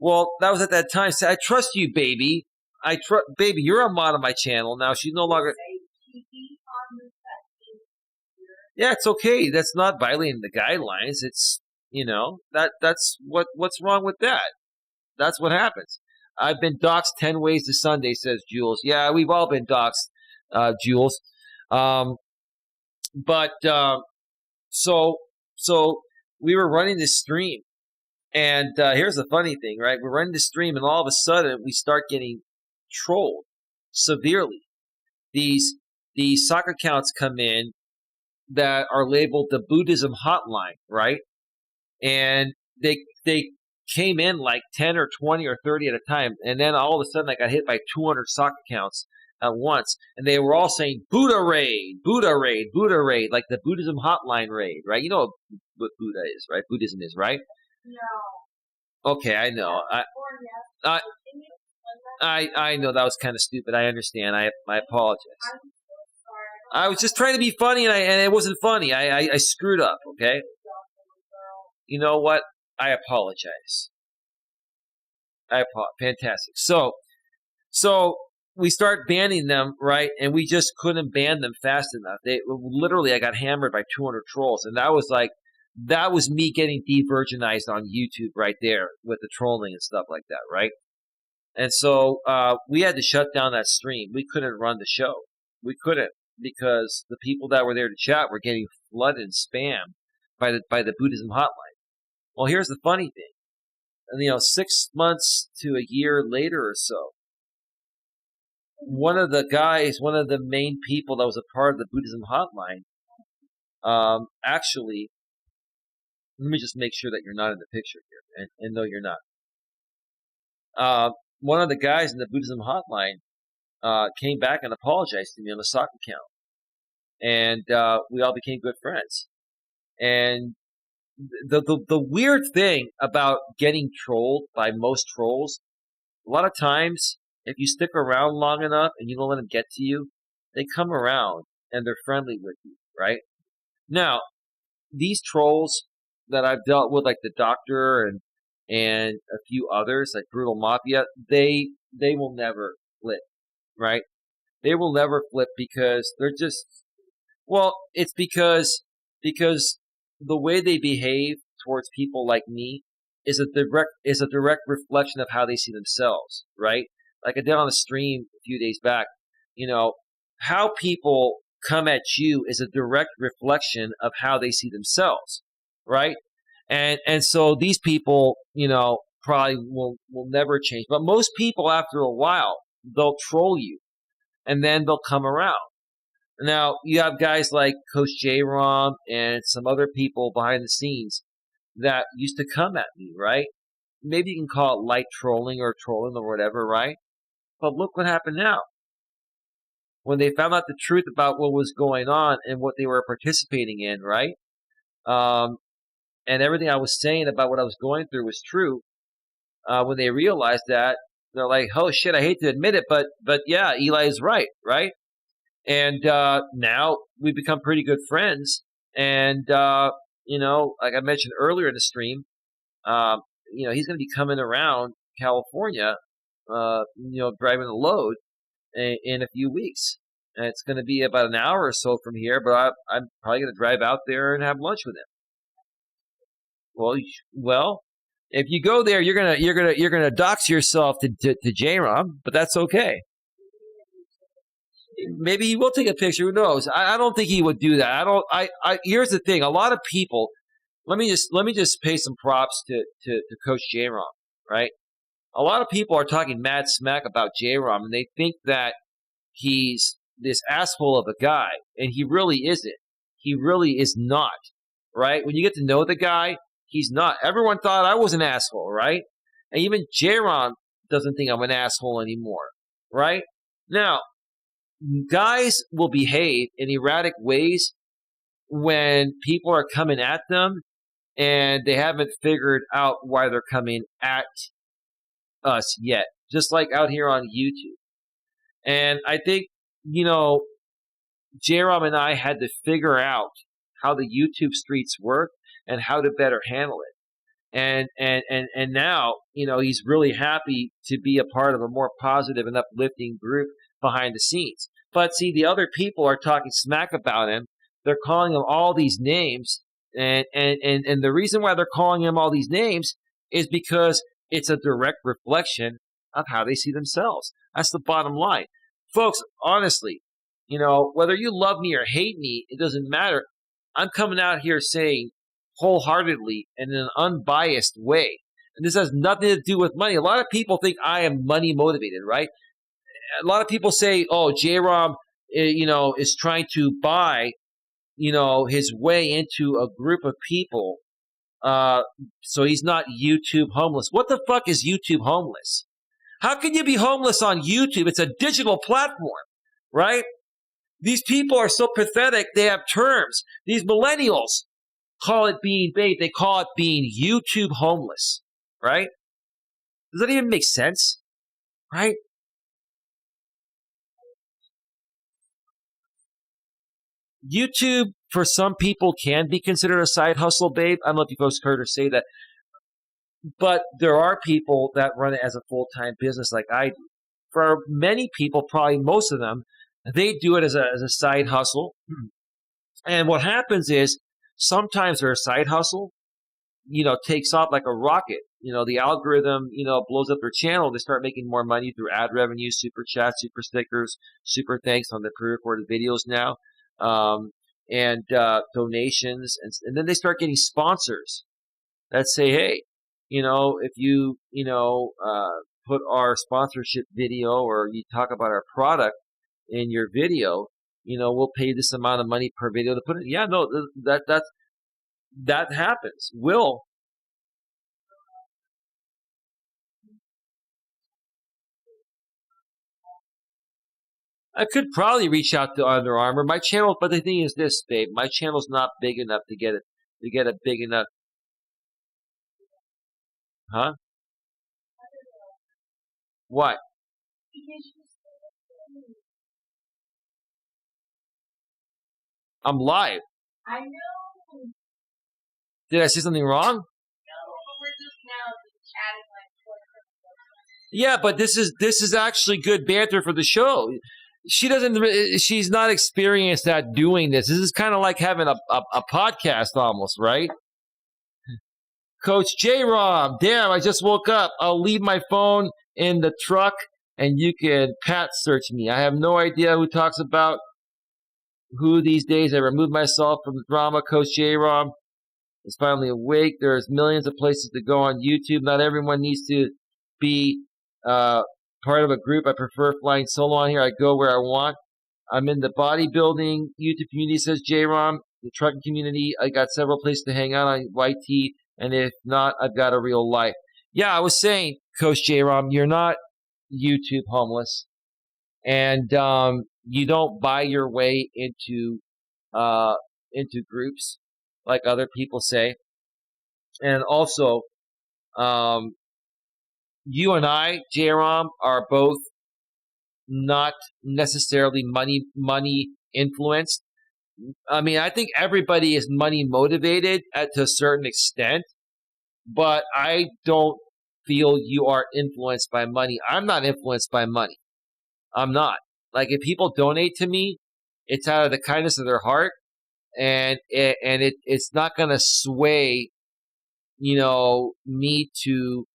Well, that was at that time. So I trust you, baby. Baby, you're a mod on my channel now. She's no longer. Yeah, it's okay. That's not violating the guidelines. It's that's what's wrong with that. That's what happens. I've been doxxed 10 ways to Sunday, says Jules. Yeah, we've all been doxxed, Jules. So we were running this stream, and here's the funny thing, right? We're running the stream, and all of a sudden we start getting trolled severely. These soccer accounts come in that are labeled the Buddhism Hotline, right? And they came in like 10 or 20 or 30 at a time, and then all of a sudden I got hit by 200 sock accounts at once, and they were all saying Buddha raid, Buddha raid, Buddha raid, like the Buddhism hotline raid, right? You know what Buddha is, right? Buddhism is, right? No. Okay, I know. Or yes. Can you explain that? I know that was kind of stupid. I understand. I apologize. I'm so sorry. I was just trying to be funny, and it wasn't funny. I screwed up. Okay. You know what? I apologize. Fantastic. So we start banning them, right? And we just couldn't ban them fast enough. Literally, I got hammered by 200 trolls, and that was me getting de-virginized on YouTube right there with the trolling and stuff like that, right? And so we had to shut down that stream. We couldn't run the show. We couldn't, because the people that were there to chat were getting flooded and spammed by the Buddhism hotline. Well, here's the funny thing. 6 months to a year later or so, one of the main people that was a part of the Buddhism hotline, actually, let me just make sure that you're not in the picture here, and no, you're not. One of the guys in the Buddhism hotline came back and apologized to me on the sock account, and we all became good friends. And the weird thing about getting trolled by most trolls, a lot of times, if you stick around long enough and you don't let them get to you, they come around and they're friendly with you, right? Now, these trolls that I've dealt with, like the Doctor and a few others, like Brutal Mafia, they will never flip, right? They will never flip because they're just, well, it's because the way they behave towards people like me is a direct reflection of how they see themselves, right? Like I did on a stream a few days back, how people come at you is a direct reflection of how they see themselves, right? And so these people, probably will never change. But most people, after a while, they'll troll you, and then they'll come around. Now, you have guys like Coach J-Rom and some other people behind the scenes that used to come at me, right? Maybe you can call it light trolling or whatever, right? But look what happened now. When they found out the truth about what was going on and what they were participating in, right? And everything I was saying about what I was going through was true. When they realized that, they're like, "Oh shit! I hate to admit it, but yeah, Eli is right, right?" And now we've become pretty good friends. And like I mentioned earlier in the stream, he's going to be coming around California, driving a load in a few weeks. And it's going to be about an hour or so from here, but I'm probably going to drive out there and have lunch with him. Well, if you go there, you're gonna dox yourself to J-Rom, but that's okay. Maybe he will take a picture. Who knows? I don't think he would do that. Here's the thing. A lot of people. Let me just pay some props to Coach J-Rom, right? A lot of people are talking mad smack about J-Rom, and they think that he's this asshole of a guy, and he really isn't. He really is not, right? When you get to know the guy, he's not. Everyone thought I was an asshole, right? And even J-Rom doesn't think I'm an asshole anymore, right? Now, guys will behave in erratic ways when people are coming at them and they haven't figured out why they're coming at us yet, just like out here on YouTube. And I think, J-Rom and I had to figure out how the YouTube streets work and how to better handle it. And now, he's really happy to be a part of a more positive and uplifting group behind the scenes. But see, the other people are talking smack about him. They're calling him all these names. And the reason why they're calling him all these names is because it's a direct reflection of how they see themselves. That's the bottom line. Folks, honestly, whether you love me or hate me, it doesn't matter. I'm coming out here saying wholeheartedly and in an unbiased way. And this has nothing to do with money. A lot of people think I am money motivated, right? A lot of people say, "Oh, J-Rom, is trying to buy, his way into a group of people, so he's not YouTube homeless." What the fuck is YouTube homeless? How can you be homeless on YouTube? It's a digital platform. right? These people are so pathetic, they have terms. These millennials call it being bait. They call it being YouTube homeless, right? Does that even make sense, right? YouTube, for some people, can be considered a side hustle, babe. I don't know if you folks heard her say that. But there are people that run it as a full-time business like I do. For many people, probably most of them, they do it as a side hustle. And what happens is sometimes their side hustle, takes off like a rocket. The algorithm, blows up their channel. They start making more money through ad revenue, super chats, super stickers, super thanks on the pre-recorded videos now, and donations. And then they start getting sponsors that say, hey, if you, put our sponsorship video or you talk about our product in your video, we'll pay this amount of money per video to put it. Yeah, no, that happens. I could probably reach out to Under Armour. My channel, but the thing is this, babe. My channel's not big enough to get a big enough. Huh? What? I'm live. I know. Did I say something wrong? No, but we're just now chatting like Twitter. Yeah, but this is actually good banter for the show. She's not experienced at doing this. This is kind of like having a podcast almost, right? Coach J-Rom, damn, I just woke up. I'll leave my phone in the truck and you can pat search me. I have no idea who talks about who these days. I removed myself from the drama. Coach J-Rom is finally awake. There's millions of places to go on YouTube. Not everyone needs to be part of a group. I prefer flying solo on here. I go where I want. I'm in the bodybuilding YouTube community, says J-Rom. The trucking community, I got several places to hang out on YT. And if not, I've got a real life. Yeah, I was saying, Coach J-Rom, you're not YouTube homeless. And you don't buy your way into groups like other people say. And also, you and I, J-Rom, are both not necessarily money influenced. I mean, I think everybody is money motivated to a certain extent, but I don't feel you are influenced by money. I'm not influenced by money. I'm not. Like, if people donate to me, it's out of the kindness of their heart, and it's not going to sway, me to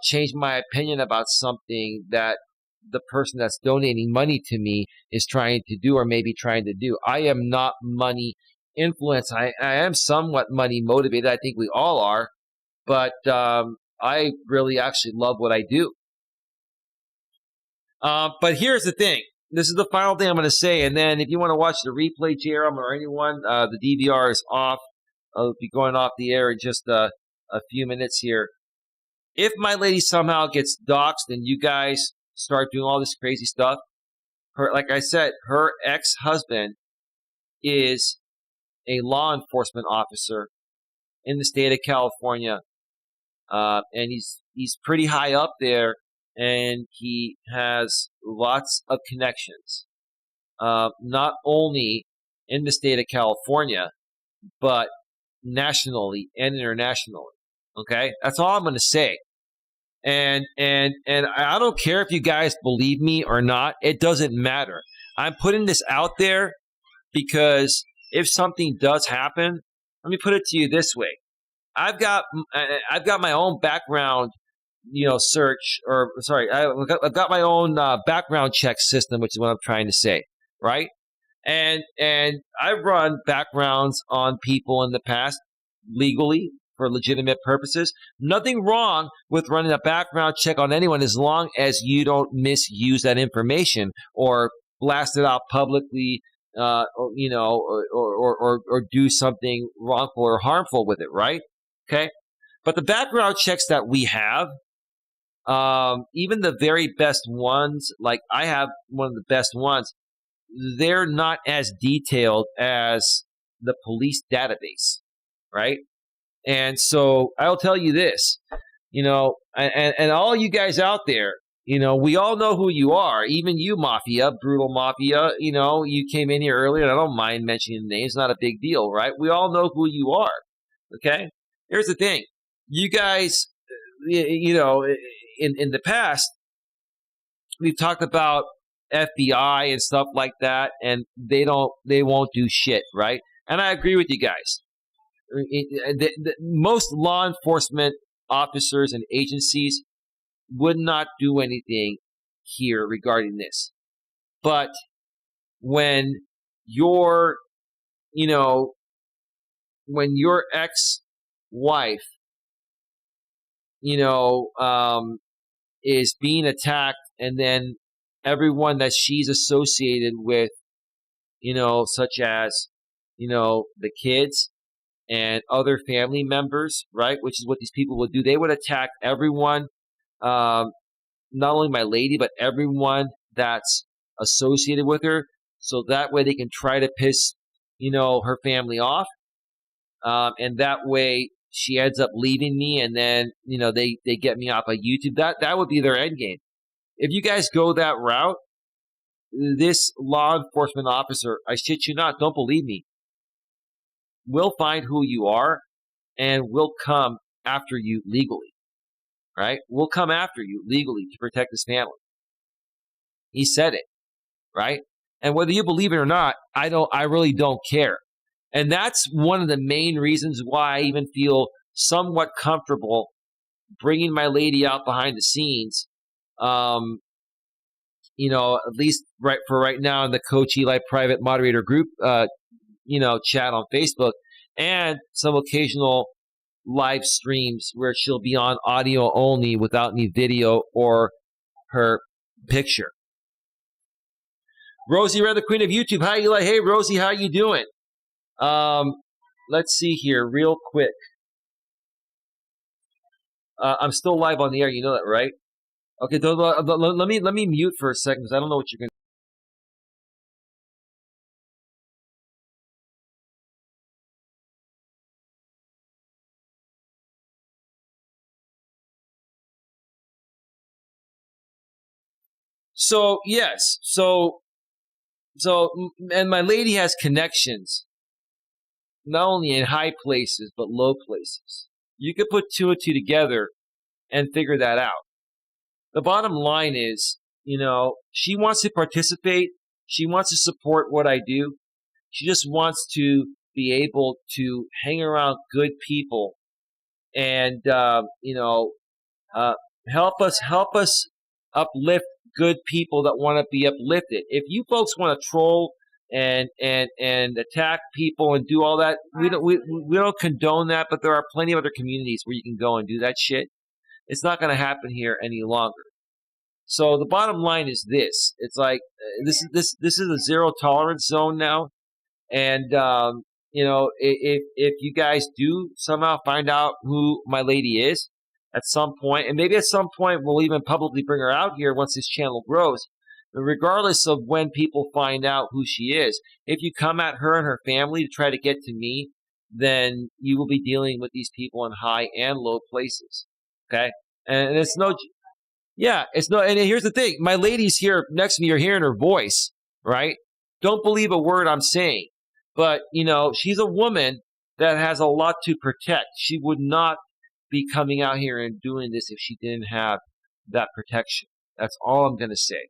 change my opinion about something that the person that's donating money to me is trying to do or maybe trying to do. I am not money influenced. I am somewhat money motivated. I think we all are, but I really actually love what I do. But here's the thing. This is the final thing I'm going to say. And then if you want to watch the replay, Jerem, or anyone, the DVR is off. I'll be going off the air in just a few minutes here. If my lady somehow gets doxxed and you guys start doing all this crazy stuff, like I said, her ex-husband is a law enforcement officer in the state of California. And he's pretty high up there, and he has lots of connections, not only in the state of California, but nationally and internationally. Okay, that's all I'm going to say. And I don't care if you guys believe me or not. It doesn't matter. I'm putting this out there because if something does happen, let me put it to you this way. I've got my own background, search, or sorry, I've got my own background check system, which is what I'm trying to say, right? And I've run backgrounds on people in the past legally for legitimate purposes. Nothing wrong with running a background check on anyone as long as you don't misuse that information or blast it out publicly, or do something wrongful or harmful with it, right? Okay, but the background checks that we have, even the very best ones, like I have one of the best ones, they're not as detailed as the police database, right? And so I'll tell you this, and all you guys out there, we all know who you are. Even you, Mafia, Brutal Mafia, you came in here earlier, and I don't mind mentioning the names. It's not a big deal, right? We all know who you are, okay? Here's the thing. You guys, in the past, we've talked about FBI and stuff like that, and they won't do shit, right? And I agree with you guys. Most law enforcement officers and agencies would not do anything here regarding this. But when your ex-wife, is being attacked, and then everyone that she's associated with, such as, the kids and other family members, right? Which is what these people would do. They would attack everyone, not only my lady, but everyone that's associated with her. So that way they can try to piss, her family off. And that way she ends up leaving me, and then, they get me off of YouTube. That would be their end game. If you guys go that route, this law enforcement officer, I shit you not, don't believe me, will find who you are and will come after you legally, right? We'll come after you legally to protect his family. He said it, right? And whether you believe it or not, I really don't care. And that's one of the main reasons why I even feel somewhat comfortable bringing my lady out behind the scenes. At least right now in the Coach Eli private moderator group, chat on Facebook, and some occasional live streams where she'll be on audio only without any video or her picture. Rosie Red, the queen of YouTube. Hi, Eli. Hey, Rosie, how you doing? Let's see here real quick. I'm still live on the air. You know that, right? Okay, let me mute for a second because I don't know what you're going to. So, yes. So, and my lady has connections, not only in high places, but low places. You could put two and two together and figure that out. The bottom line is, she wants to participate. She wants to support what I do. She just wants to be able to hang around good people and, help us uplift good people that want to be uplifted. If you folks want to troll and attack people and do all that, we don't condone that, but there are plenty of other communities where you can go and do that shit. It's not going to happen here any longer. So the bottom line is this: it's like this is a zero tolerance zone now, and if you guys do somehow find out who my lady is at some point, and maybe at some point we'll even publicly bring her out here once this channel grows. But regardless of when people find out who she is, if you come at her and her family to try to get to me, then you will be dealing with these people in high and low places. Okay, and it's no. Yeah, it's no, and here's the thing. My lady's here next to me. You're hearing her voice, right? Don't believe a word I'm saying. But, she's a woman that has a lot to protect. She would not be coming out here and doing this if she didn't have that protection. That's all I'm going to say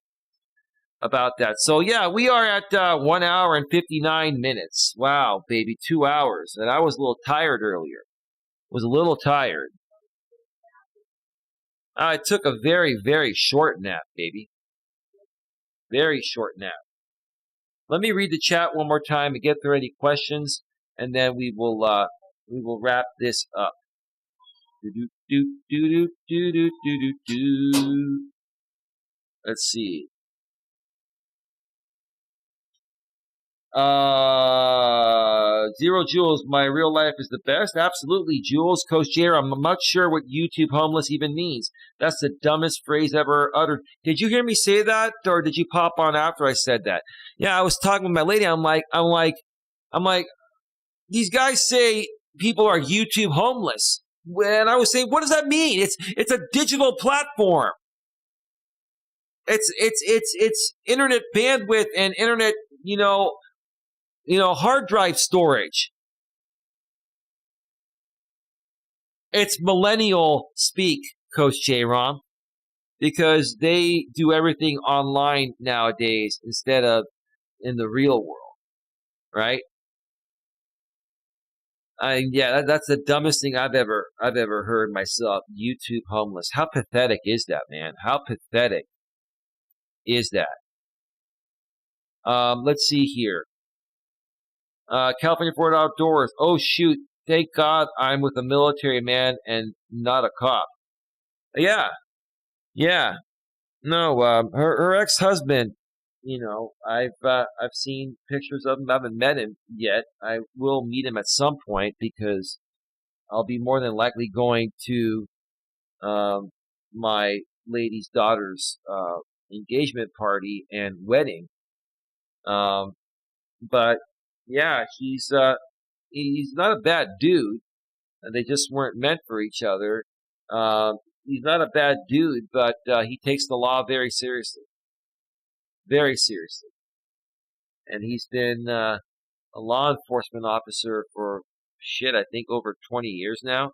about that. So, yeah, we are at 1 hour and 59 minutes. Wow, baby, 2 hours. And I was a little tired earlier. Was a little tired. I took a very, very short nap, baby. Very short nap. Let me read the chat one more time and get through any questions, and then we will wrap this up. Let's see. Zero Jules, my real life is the best. Absolutely, Jules. Coach Jair, I'm not sure what YouTube homeless even means. That's the dumbest phrase ever uttered. Did you hear me say that, or did you pop on after I said that? Yeah, I was talking with my lady. I'm like, these guys say people are YouTube homeless. And I was saying, what does that mean? It's a digital platform. It's internet bandwidth and internet, hard drive storage. It's millennial speak, Coach J-Rom, because they do everything online nowadays instead of in the real world, right? That's the dumbest thing I've ever heard myself. YouTube homeless. How pathetic is that, man? How pathetic is that? Let's see here. California Ford Outdoors. Oh shoot! Thank God I'm with a military man and not a cop. Yeah. No, her ex-husband. I've seen pictures of him. I haven't met him yet. I will meet him at some point because I'll be more than likely going to my lady's daughter's engagement party and wedding. But yeah, he's not a bad dude. They just weren't meant for each other. He's not a bad dude, but he takes the law very seriously. Very seriously. And he's been a law enforcement officer for, I think over 20 years now.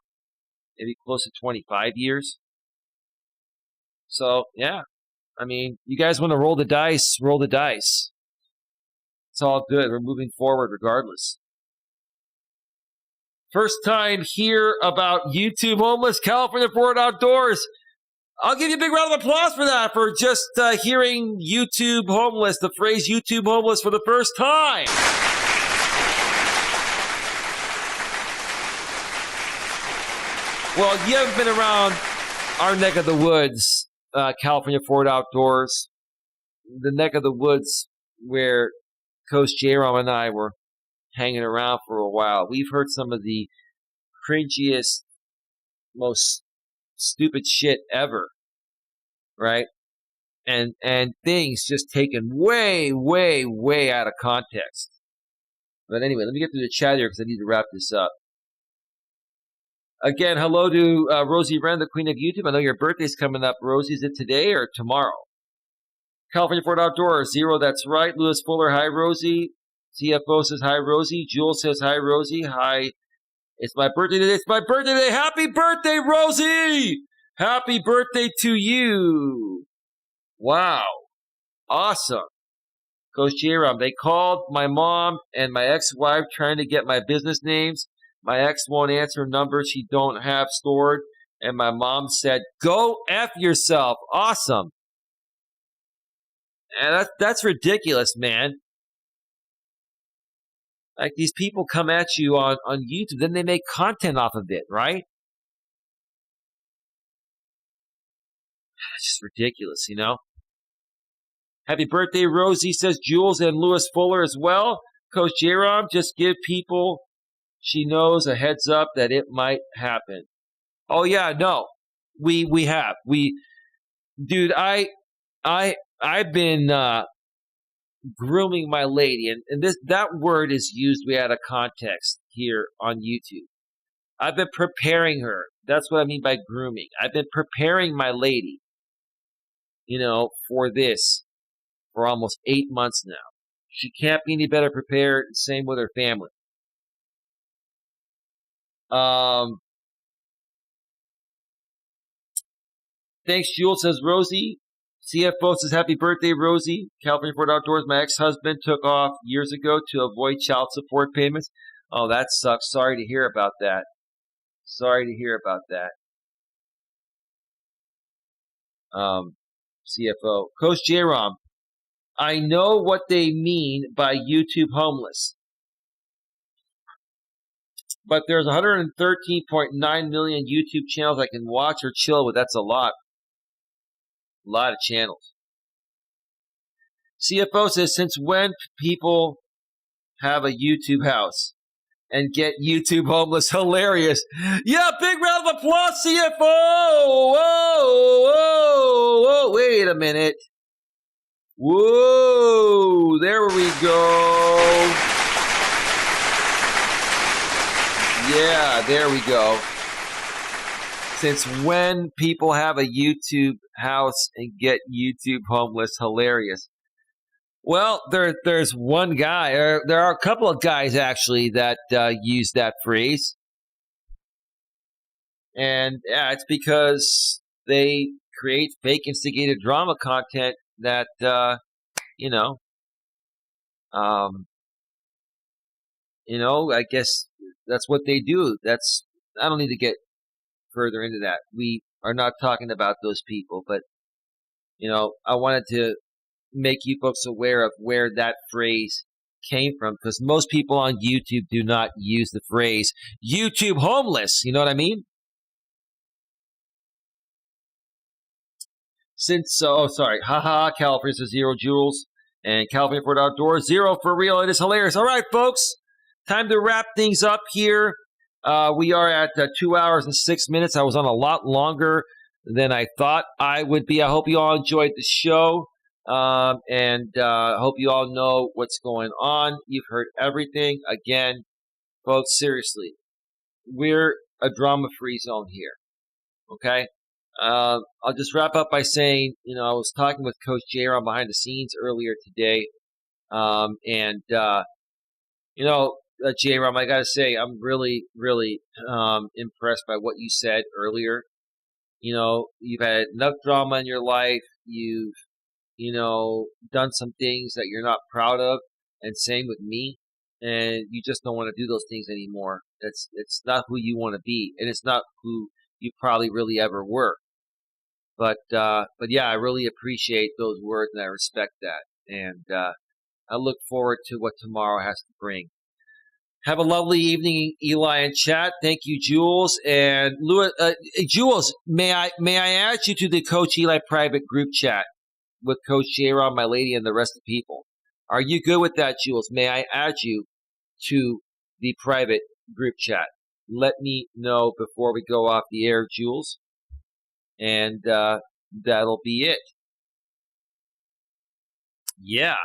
Maybe close to 25 years. So, yeah. I mean, you guys want to roll the dice, roll the dice. It's all good. We're moving forward regardless. First time here about YouTube homeless, California Ford Outdoors. I'll give you a big round of applause for that, for just hearing YouTube homeless, the phrase YouTube homeless for the first time. Well, you haven't been around our neck of the woods, California Ford Outdoors, the neck of the woods where Coach J-Rom and I were hanging around for a while. We've heard some of the cringiest, most stupid shit ever, right? And things just taken way, way, way out of context. But anyway, let me get through the chat here because I need to wrap this up. Again, hello to Rosie Wren, the queen of YouTube. I know your birthday's coming up. Rosie, is it today or tomorrow? California Ford Outdoors, Zero, that's right. Lewis Fuller, hi, Rosie. CFO says hi, Rosie. Jules says hi, Rosie. Hi. It's my birthday today. It's my birthday today. Happy birthday, Rosie! Happy birthday to you. Wow. Awesome. Coach J-Rom, they called my mom and my ex-wife trying to get my business names. My ex won't answer numbers she don't have stored. And my mom said, go F yourself. Awesome. And that's ridiculous, man. Like, these people come at you on YouTube, then they make content off of it, right? It's just ridiculous, you know? Happy birthday, Rosie, says Jules and Lewis Fuller as well. Coach J-Rom, just give people she knows a heads up that it might happen. Oh, yeah, no. We have. Dude, I've been grooming my lady, and that word is used way out of context here on YouTube. I've been preparing her. That's what I mean by grooming. I've been preparing my lady, for this for almost 8 months now. She can't be any better prepared. Same with her family. Thanks, Jules, says Rosie. CFO says, happy birthday, Rosie. California Ford Outdoors, my ex-husband took off years ago to avoid child support payments. Oh, that sucks. Sorry to hear about that. CFO. Coach J-Rom, I know what they mean by YouTube homeless. But there's 113.9 million YouTube channels I can watch or chill with. That's a lot. A lot of channels. CFO says, since when people have a YouTube house and get YouTube homeless hilarious. Yeah, big round of applause, CFO. Whoa, whoa, whoa. Wait a minute. Whoa, there we go. Yeah, there we go. Since when people have a YouTube house and get YouTube homeless hilarious? Well, there's one guy, or there are a couple of guys actually that use that phrase. And yeah, it's because they create fake instigated drama content that, I guess that's what they do. I don't need to get further into that. We are not talking about those people, but, I wanted to make you folks aware of where that phrase came from, because most people on YouTube do not use the phrase YouTube homeless. You know what I mean? Haha, California says 0 joules, and California for Outdoors 0 for real. It is hilarious. All right, folks, time to wrap things up here. We are at 2 hours and 6 minutes. I was on a lot longer than I thought I would be. I hope you all enjoyed the show, and I hope you all know what's going on. You've heard everything. Again, folks, seriously, we're a drama-free zone here, okay? I'll just wrap up by saying, I was talking with Coach J-Ron behind the scenes earlier today, J-Ron, I got to say, I'm really, really impressed by what you said earlier. You've had enough drama in your life. You've, done some things that you're not proud of, and same with me. And you just don't want to do those things anymore. It's not who you want to be, and it's not who you probably really ever were. But yeah, I really appreciate those words, and I respect that. And I look forward to what tomorrow has to bring. Have a lovely evening, Eli and chat. Thank you, Jules. And Jules, may I add you to the Coach Eli private group chat with Coach J-Ron, my lady, and the rest of the people? Are you good with that, Jules? May I add you to the private group chat? Let me know before we go off the air, Jules. And that'll be it. Yeah.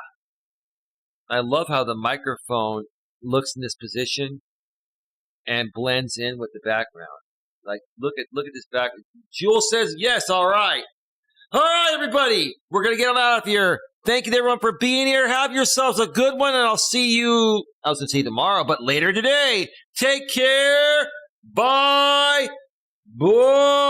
I love how the microphone looks in this position and blends in with the background. Like, look at this background. Jules says yes. All right. All right, everybody. We're going to get them out of here. Thank you, everyone, for being here. Have yourselves a good one, and I'll see you, I was going to say tomorrow, but later today. Take care. Bye. Bye.